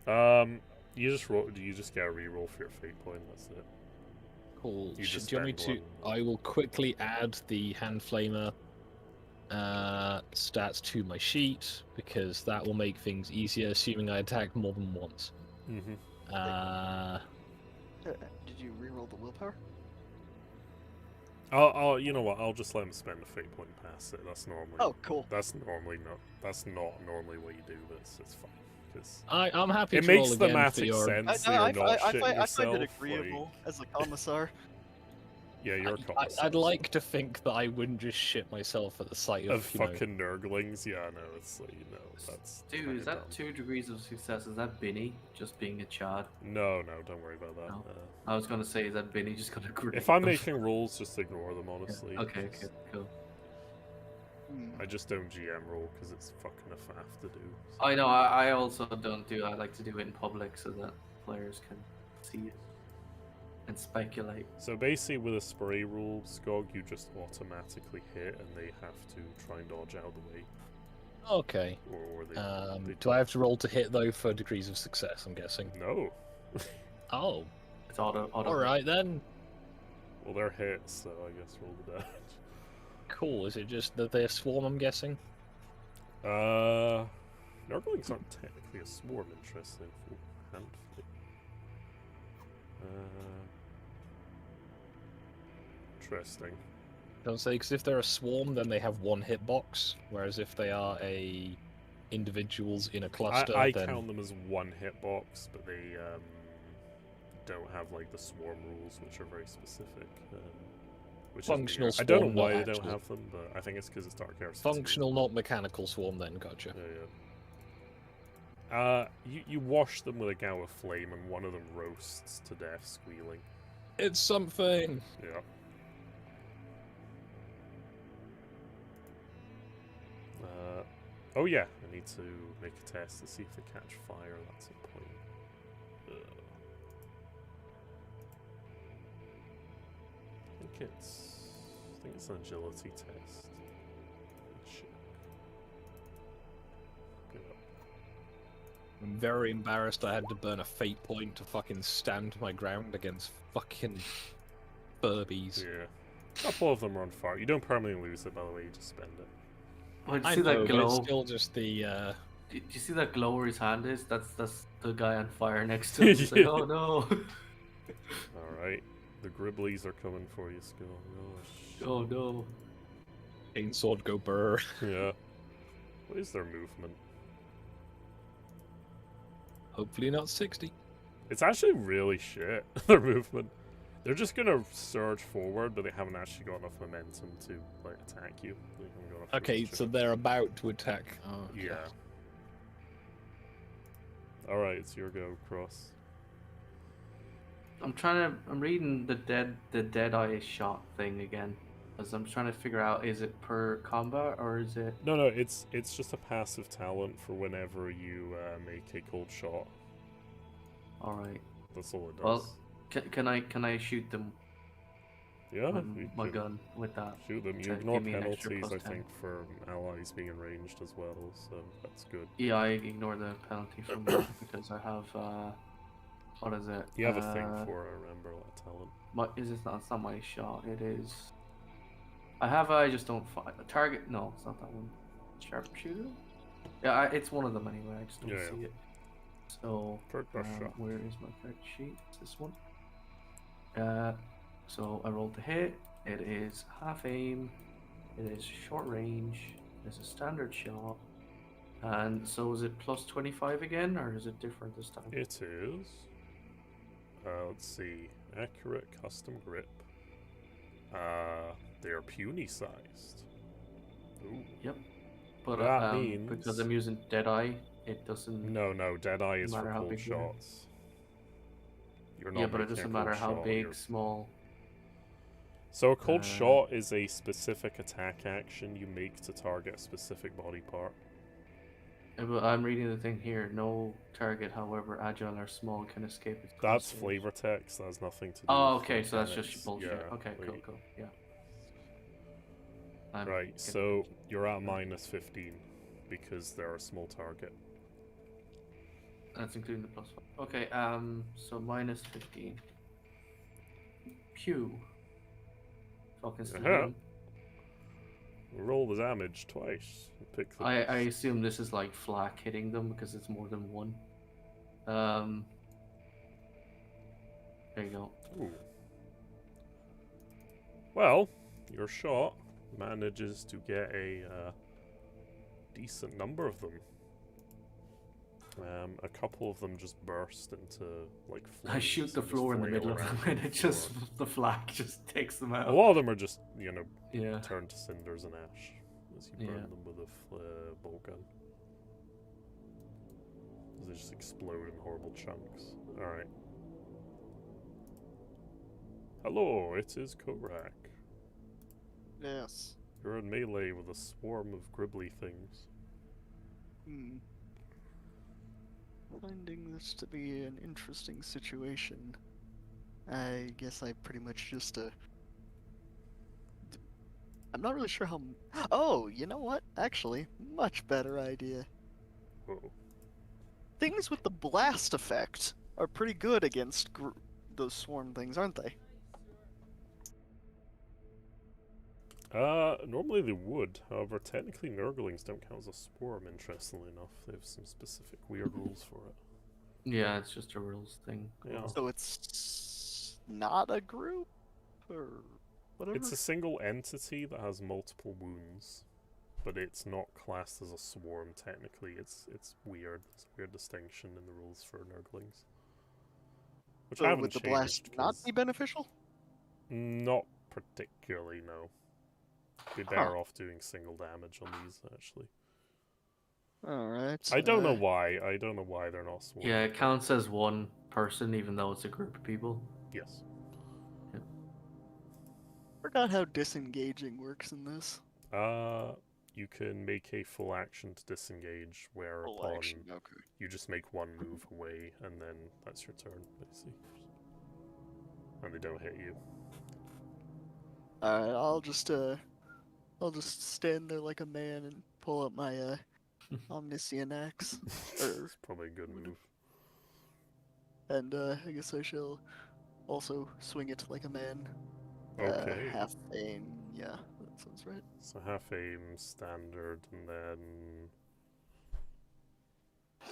Speaker 1: You just get a reroll for your fate point, that's it.
Speaker 3: Cool.
Speaker 1: You just
Speaker 3: Do you want me
Speaker 1: spend
Speaker 3: to? I will quickly add the hand flamer stats to my sheet because that will make things easier, assuming I attack more than once.
Speaker 1: Mm-hmm.
Speaker 3: Uh,
Speaker 4: Did you reroll the willpower?
Speaker 1: You know what? I'll just let him spend a fate point past it. That's normally.
Speaker 4: Oh, cool.
Speaker 1: That's normally not. That's not normally what you do, but it's fine. Cause
Speaker 3: I'm happy
Speaker 1: it
Speaker 3: to
Speaker 1: makes
Speaker 3: roll again for
Speaker 1: thematic
Speaker 3: your.
Speaker 1: sense that you're not shitting
Speaker 4: I
Speaker 1: yourself.
Speaker 4: find it
Speaker 1: like-
Speaker 4: agreeable as a commissar.
Speaker 1: yeah, you're a
Speaker 3: I'd
Speaker 1: commissar,
Speaker 3: like to think that I wouldn't just shit myself at the sight
Speaker 1: so-
Speaker 3: of,
Speaker 1: of
Speaker 3: you know.
Speaker 1: fucking nurglings. Yeah, no, it's like that's.
Speaker 2: Dude,
Speaker 1: kinda
Speaker 2: is that
Speaker 1: dumb.
Speaker 2: 2 degrees of success? Is that Binny just being a Chad?
Speaker 1: No, don't worry about that.
Speaker 2: No. I was gonna say, is that Binny just gonna grip
Speaker 1: If I'm
Speaker 2: them?
Speaker 1: making rules, just ignore them. Honestly.
Speaker 2: Okay,
Speaker 1: Just-
Speaker 2: okay, cool.
Speaker 4: Hmm.
Speaker 1: I just don't GM roll because it's fucking a faff to do. so-
Speaker 2: I know, I also don't do. I like to do it in public so that players can see it and speculate.
Speaker 1: So basically, with a spray rule, Skog, you just automatically hit, and they have to try and dodge out of the way,
Speaker 3: Okay.
Speaker 1: or they. they
Speaker 3: Do I have to roll to hit though for degrees of success? I'm guessing.
Speaker 1: No.
Speaker 3: Oh.
Speaker 2: It's auto.
Speaker 3: All right then.
Speaker 1: Well, they're hits, so I guess roll the damage.
Speaker 3: Cool. Is it just that they're swarm? I'm guessing.
Speaker 1: Nurglings aren't technically a swarm. Interesting. Full hand flip. Interesting.
Speaker 3: Don't say, because if they're a swarm, then they have one hitbox, whereas if they are individuals in a cluster,
Speaker 1: I
Speaker 3: then
Speaker 1: count them as one hitbox, but they don't have like the swarm rules, which are very specific. Which is
Speaker 3: Functional
Speaker 1: weird. I don't
Speaker 3: swarm,
Speaker 1: know why
Speaker 3: not
Speaker 1: they don't
Speaker 3: actual.
Speaker 1: have them, but I think it's because it's Dark Arts.
Speaker 3: functional, not mechanical swarm. Then gotcha.
Speaker 1: Yeah. You wash them with a gallon of flame, and one of them roasts to death, squealing.
Speaker 3: It's something.
Speaker 1: Yeah. Oh yeah, I need to make a test to see if they catch fire. That's a point. I think it's an agility test. Check. Good up.
Speaker 3: I'm very embarrassed I had to burn a fate point to fucking stand my ground against fucking Furbies.
Speaker 1: Yeah. A couple of them are on fire. You don't permanently lose it, by the way. You just spend it.
Speaker 2: Oh, did you
Speaker 3: I
Speaker 2: see
Speaker 3: know,
Speaker 2: that
Speaker 3: but
Speaker 2: glow?
Speaker 3: it's still just the.
Speaker 2: Did you see that glow where his hand is? That's the guy on fire next to him. It's like,
Speaker 1: Yeah.
Speaker 2: oh no.
Speaker 1: All right. The Gribblies are coming for you, Skull.
Speaker 2: Oh no.
Speaker 3: Chainsword go burr.
Speaker 1: Yeah. What is their movement?
Speaker 3: Hopefully not 60.
Speaker 1: It's actually really shit, their movement. They're just gonna surge forward, but they haven't actually got enough momentum to like attack you. They haven't got enough
Speaker 3: Okay,
Speaker 1: momentum.
Speaker 3: so they're about to attack. Oh, okay.
Speaker 1: Yeah. Alright, it's your go, Cross.
Speaker 2: I'm reading the dead eye shot thing again, because I'm trying to figure out, is it per combat or is it?
Speaker 1: No, it's just a passive talent for whenever you make a cold shot.
Speaker 2: All right.
Speaker 1: That's all it does.
Speaker 2: Well, can I shoot them
Speaker 1: yeah,
Speaker 2: with
Speaker 1: you
Speaker 2: my
Speaker 1: can
Speaker 2: gun with that?
Speaker 1: shoot them. You
Speaker 2: to
Speaker 1: ignore
Speaker 2: give me an extra
Speaker 1: penalties, I
Speaker 2: +10.
Speaker 1: think, for allies being enraged as well, so that's good.
Speaker 2: Yeah, I ignore the penalty from that because I have what is it?
Speaker 1: You have a thing for it, remember, that talent.
Speaker 2: It's not my shot. It is. I just don't find a target. No, it's not that one. Sharpshooter. Yeah, it's one of them anyway. I just don't
Speaker 1: Yeah,
Speaker 2: see it. So
Speaker 1: Third brush shot.
Speaker 2: where is my card sheet? It's this one. So I rolled the hit. It is half aim. It is short range. It's a standard shot. And so is it plus 25 again, or is it different this time?
Speaker 1: It is. Let's see. Accurate custom grip. They're puny sized. Ooh.
Speaker 2: Yep. But
Speaker 1: That
Speaker 2: because
Speaker 1: means-
Speaker 2: I'm using Deadeye, it doesn't.
Speaker 1: No, Deadeye is for
Speaker 2: matter how
Speaker 1: cold
Speaker 2: big they are.
Speaker 1: shots. You're not
Speaker 2: Yeah, but it
Speaker 1: making a
Speaker 2: doesn't
Speaker 1: cold
Speaker 2: matter how
Speaker 1: shot,
Speaker 2: big,
Speaker 1: you're-
Speaker 2: small.
Speaker 1: So a cold
Speaker 2: Uh,
Speaker 1: shot is a specific attack action you make to target a specific body part.
Speaker 2: But I'm reading the thing here. No target, however agile or small, can escape its.
Speaker 1: That's
Speaker 2: crosshair.
Speaker 1: flavor text. That has nothing to do.
Speaker 2: Oh,
Speaker 1: with
Speaker 2: okay. So that's
Speaker 1: mechanics.
Speaker 2: just bullshit.
Speaker 1: Yeah,
Speaker 2: Okay, cool,
Speaker 1: like-
Speaker 2: cool. Yeah. I'm
Speaker 1: Right.
Speaker 2: getting
Speaker 1: So
Speaker 2: confused.
Speaker 1: you're at minus 15 because they're a small target.
Speaker 2: That's including the +5. Okay. So minus 15. Pew. Fucking
Speaker 1: Uh-huh.
Speaker 2: slim.
Speaker 1: Roll the damage twice. Pick the.
Speaker 2: I assume this is like flak hitting them because it's more than one. There you go.
Speaker 1: Ooh. Well, your shot manages to get a decent number of them. A couple of them just burst into like
Speaker 2: I
Speaker 1: flames
Speaker 2: shoot the
Speaker 1: and just
Speaker 2: floor in the
Speaker 1: flail
Speaker 2: middle of
Speaker 1: around
Speaker 2: them, and
Speaker 1: the
Speaker 2: it just
Speaker 1: floor.
Speaker 2: the flak just takes them out.
Speaker 1: A lot of them are just,
Speaker 2: Yeah.
Speaker 1: turned to cinders and ash as you burn
Speaker 2: Yeah.
Speaker 1: them with a bolt gun. They just explode in horrible chunks. Alright. Hello, it is Korak.
Speaker 4: Yes.
Speaker 1: You're in melee with a swarm of gribbly things.
Speaker 4: Hmm. Finding this to be an interesting situation. I guess I pretty much just I'm not really sure how. Oh, you know what? Actually, much better idea.
Speaker 1: Whoa.
Speaker 4: Things with the blast effect are pretty good against those swarm things, aren't they?
Speaker 1: Normally they would. However, technically Nurglings don't count as a swarm, interestingly enough. They have some specific weird rules for it.
Speaker 2: Yeah, it's just a rules thing.
Speaker 1: Yeah.
Speaker 4: So it's not a group or whatever.
Speaker 1: It's a single entity that has multiple wounds, but it's not classed as a swarm technically. It's weird. There's a weird distinction in the rules for Nurglings. Which
Speaker 4: So
Speaker 1: haven't
Speaker 4: would the
Speaker 1: changed.
Speaker 4: blast not
Speaker 1: 'Cause
Speaker 4: be beneficial?
Speaker 1: not particularly, no. Be better off doing single damage on these, actually.
Speaker 4: Alright.
Speaker 1: I don't know why. I don't know why they're not swarm.
Speaker 2: Yeah, it counts as one person, even though it's a group of people.
Speaker 1: Yes.
Speaker 4: Forgot how disengaging works in this.
Speaker 1: You can make a full action to disengage,
Speaker 4: Full
Speaker 1: whereupon
Speaker 4: action, okay.
Speaker 1: you just make one move away, and then that's your turn, basically. And they don't hit you.
Speaker 4: Alright, I'll just stand there like a man and pull up my omniscient axe.
Speaker 1: It's probably a good move.
Speaker 4: And I guess I shall also swing it like a man.
Speaker 1: Okay.
Speaker 4: Half aim, yeah, that sounds right.
Speaker 1: So half aim, standard, and then...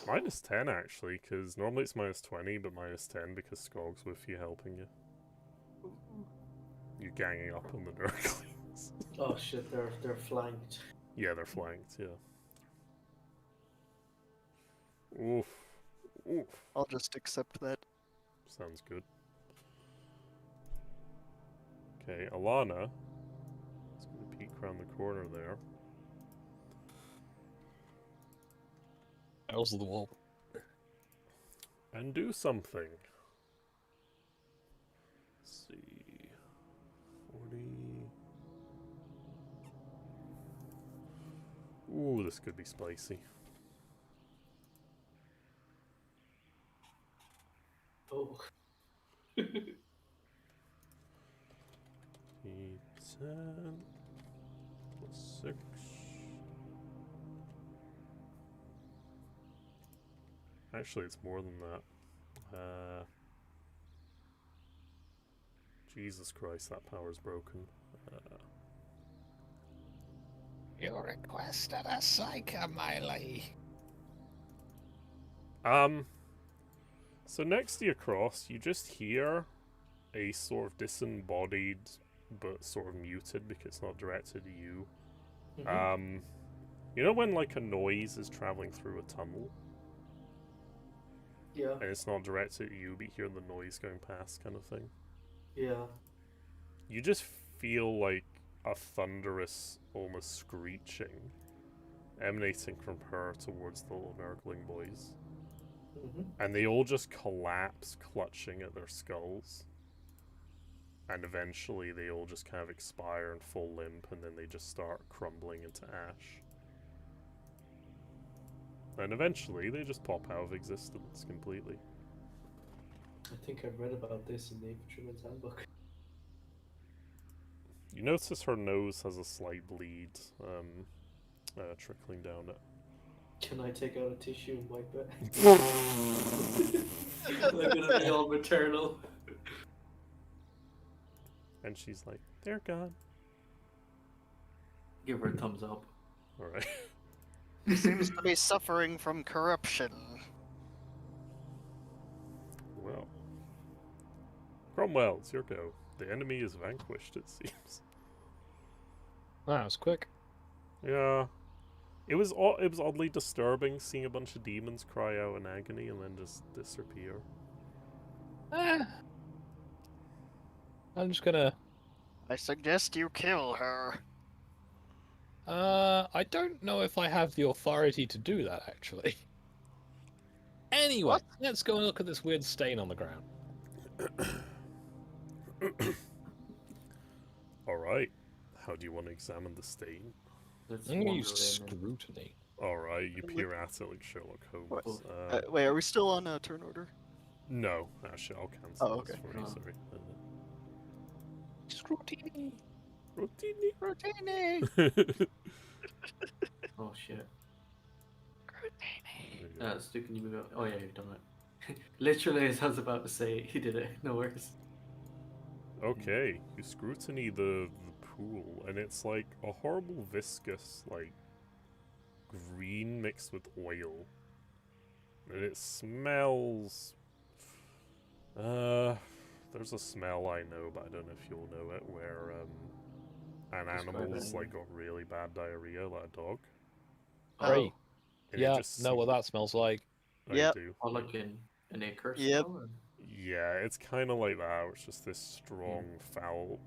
Speaker 1: -10 actually, because normally it's -20, but -10 because Skog's with you helping you. You're ganging up on the Nurglings.
Speaker 6: Oh shit, they're flanked.
Speaker 1: Yeah, they're flanked, yeah. Oof. Oof.
Speaker 4: I'll just accept that.
Speaker 1: Sounds good. Okay, Alana is going to peek around the corner there.
Speaker 3: How's the wall?
Speaker 1: And do something. Let's see. 40. Ooh, this could be spicy.
Speaker 6: Oh.
Speaker 1: 10 plus 6. Actually, it's more than that. Jesus Christ, that power's broken.
Speaker 7: You requested a psychomile.
Speaker 1: So next to your cross, you just hear a sort of disembodied, but sort of muted because it's not directed at you.
Speaker 6: Mhm.
Speaker 1: You know when like a noise is traveling through a tunnel
Speaker 6: Yeah,
Speaker 1: and it's not directed at you, but you hear the noise going past, kind of thing?
Speaker 6: yeah.
Speaker 1: You just feel like a thunderous, almost screeching, emanating from her towards the little Nurgling boys.
Speaker 6: Mhm.
Speaker 1: And they all just collapse, clutching at their skulls. And eventually they all just kind of expire and fall limp, and then they just start crumbling into ash. And eventually they just pop out of existence completely.
Speaker 6: I think I've read about this in the Infantryman's Handbook.
Speaker 1: You notice her nose has a slight bleed trickling down it.
Speaker 6: Can I take out a tissue and wipe it? They're gonna be all maternal.
Speaker 1: And she's like, they're gone.
Speaker 2: Give her a thumbs up.
Speaker 1: Alright.
Speaker 5: He seems to be suffering from corruption.
Speaker 1: Well. Cromwell, it's your go. The enemy is vanquished, it seems.
Speaker 3: That was quick.
Speaker 1: Yeah. It was oddly disturbing seeing a bunch of demons cry out in agony and then just disappear.
Speaker 3: I'm just gonna.
Speaker 5: I suggest you kill her.
Speaker 3: I don't know if I have the authority to do that, actually. Anyway,
Speaker 5: What?
Speaker 3: let's go and look at this weird stain on the ground.
Speaker 1: Alright. How do you want to examine the stain?
Speaker 6: Let's
Speaker 3: I'm gonna
Speaker 6: wander
Speaker 3: use
Speaker 6: in and-
Speaker 3: scrutiny.
Speaker 1: Alright, you peer at it like Sherlock
Speaker 4: What?
Speaker 1: Holmes.
Speaker 4: Wait, are we still on turn order?
Speaker 1: No, actually, I'll cancel
Speaker 4: Oh,
Speaker 1: this
Speaker 4: okay.
Speaker 1: for you,
Speaker 6: Oh.
Speaker 1: sorry.
Speaker 3: Scrutiny.
Speaker 1: Rotini.
Speaker 5: Rotini!
Speaker 6: Oh shit.
Speaker 4: Rotini.
Speaker 6: Stu, can you move out? Oh yeah, you've done it. Literally, as I was about to say, he did it. No worries.
Speaker 1: Okay, you scrutiny the pool, and it's like a horrible viscous, like, green mixed with oil. And it smells... there's a smell I know, but I don't know if you'll know it, where, an
Speaker 6: Describe
Speaker 1: animal's,
Speaker 6: it.
Speaker 1: like, got really bad diarrhea, like a dog.
Speaker 3: Great.
Speaker 1: And it
Speaker 3: Yeah,
Speaker 1: just
Speaker 3: know what that smells like.
Speaker 1: I
Speaker 4: Yep.
Speaker 1: do.
Speaker 6: Or like an acre
Speaker 4: Yep.
Speaker 6: smell, or-
Speaker 1: Yeah, it's kind of like that. It's just this strong, foul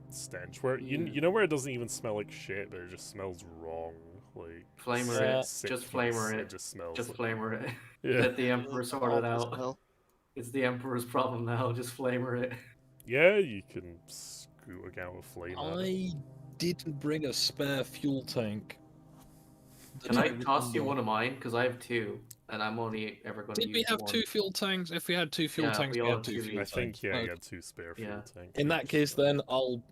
Speaker 1: stench. Where
Speaker 6: Yeah.
Speaker 1: you know where it doesn't even smell like shit, but it just smells wrong. Like
Speaker 6: Flamer
Speaker 1: sick-
Speaker 3: it.
Speaker 1: sick
Speaker 6: Just
Speaker 1: yeast,
Speaker 6: flamer it.
Speaker 1: It just smells.
Speaker 6: Just
Speaker 1: like,
Speaker 6: flamer it.
Speaker 1: Yeah,
Speaker 6: Let the Emperor sort it
Speaker 4: Awful
Speaker 6: out.
Speaker 4: smell.
Speaker 6: It's the Emperor's problem now. Just flamer it.
Speaker 1: yeah. You can scoot a gallon of flame at it.
Speaker 3: I didn't bring a spare fuel tank.
Speaker 6: Can I toss you one of mine? Because I have two, and I'm only ever going to
Speaker 3: Did
Speaker 6: use
Speaker 3: we have
Speaker 6: one.
Speaker 3: 2 fuel tanks? If we had 2 fuel
Speaker 6: Yeah,
Speaker 3: tanks,
Speaker 6: we
Speaker 3: we
Speaker 6: all
Speaker 3: had
Speaker 6: have
Speaker 3: 2
Speaker 6: two
Speaker 3: fuel
Speaker 1: I
Speaker 6: each.
Speaker 3: tanks.
Speaker 1: think yeah,
Speaker 3: Okay.
Speaker 1: you had 2 spare fuel
Speaker 6: Yeah.
Speaker 1: tanks.
Speaker 3: In that case, then I'll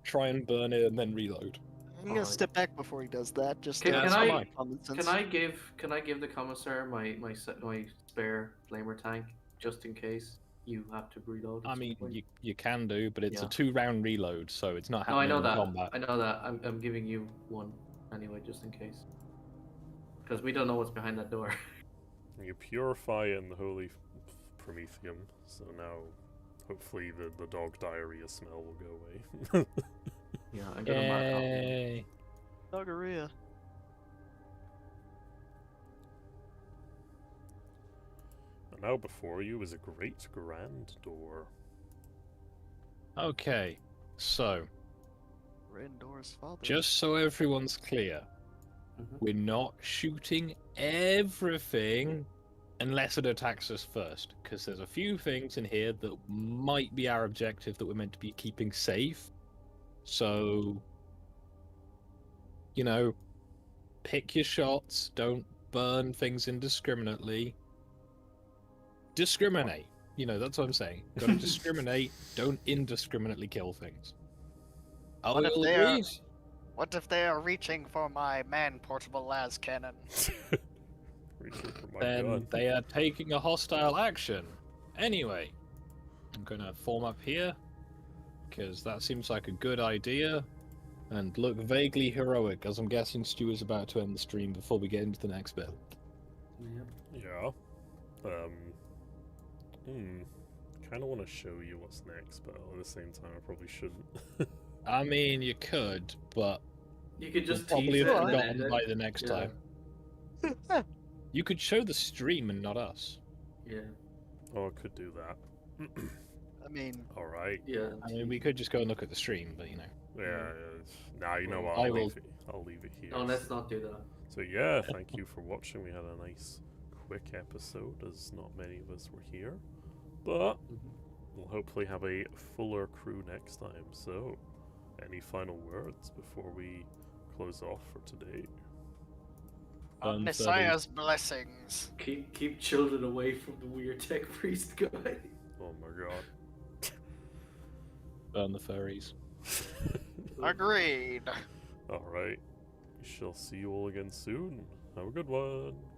Speaker 3: try and burn it and then reload.
Speaker 4: I'm gonna
Speaker 6: Alright.
Speaker 4: step back before he does that. Just
Speaker 6: Can-
Speaker 3: can
Speaker 4: some
Speaker 3: I-
Speaker 4: common sense.
Speaker 6: Can I give the commissar my spare flamer tank just in case you have to reload? at
Speaker 3: I
Speaker 6: some
Speaker 3: mean,
Speaker 6: point?
Speaker 3: you can do, but it's
Speaker 6: Yeah.
Speaker 3: a 2-round reload, so it's not
Speaker 6: No, I
Speaker 3: happening
Speaker 6: know
Speaker 3: in
Speaker 6: that.
Speaker 3: combat.
Speaker 6: I know that. I'm giving you one anyway, just in case. Because we don't know what's behind that door.
Speaker 1: You purify it in the holy promethium, so now hopefully the dog diarrhea smell will go away.
Speaker 6: Yeah, I'm gonna mark off.
Speaker 3: Yay.
Speaker 4: Doggeria.
Speaker 1: And now before you is a great grand door.
Speaker 3: Okay, so
Speaker 4: Randor's father.
Speaker 3: just so everyone's clear,
Speaker 6: Mhm.
Speaker 3: we're not shooting everything unless it attacks us first, because there's a few things in here that might be our objective that we're meant to be keeping safe. So, you know, pick your shots, don't burn things indiscriminately. Discriminate. You know, that's what I'm saying. Gotta discriminate, don't indiscriminately kill things. Are
Speaker 5: What
Speaker 3: we
Speaker 5: if
Speaker 3: all
Speaker 5: they are-
Speaker 3: agreed?
Speaker 5: What if they are reaching for my man-portable las cannon?
Speaker 1: Reaching for my
Speaker 3: Then
Speaker 1: gun.
Speaker 3: they are taking a hostile action. Anyway, I'm gonna form up here because that seems like a good idea and look vaguely heroic, as I'm guessing Stu is about to end the stream before we get into the next bit.
Speaker 6: Yep.
Speaker 1: Yeah. Kind of want to show you what's next, but at the same time, I probably shouldn't.
Speaker 3: I mean, you could, but
Speaker 6: You could
Speaker 3: we'll
Speaker 6: just
Speaker 3: probably
Speaker 6: tease
Speaker 3: have
Speaker 6: it and then
Speaker 3: forgotten
Speaker 6: end
Speaker 3: by
Speaker 6: it.
Speaker 3: the next
Speaker 6: Yeah.
Speaker 3: time. You could show the stream and not us.
Speaker 6: Yeah.
Speaker 1: Oh, I could do that.
Speaker 4: I mean,
Speaker 1: All right.
Speaker 6: Yeah.
Speaker 3: I mean, we could just go and look at the stream, but you know.
Speaker 1: Yeah. Now you know what.
Speaker 3: I
Speaker 1: I'll
Speaker 3: will-
Speaker 1: leave it. I'll leave it here.
Speaker 6: No, let's not do that.
Speaker 1: So yeah, thank you for watching. We had a nice, quick episode, as not many of us were here, but
Speaker 6: Mhm.
Speaker 1: we'll hopefully have a fuller crew next time. So, any final words before we close off for today?
Speaker 5: On
Speaker 3: Burn
Speaker 5: Messiah's blessings.
Speaker 6: Keep children away from the weird tech priest guy.
Speaker 1: Oh my god.
Speaker 3: Burn the furries.
Speaker 5: Agreed.
Speaker 1: Alright. We shall see you all again soon. Have a good one.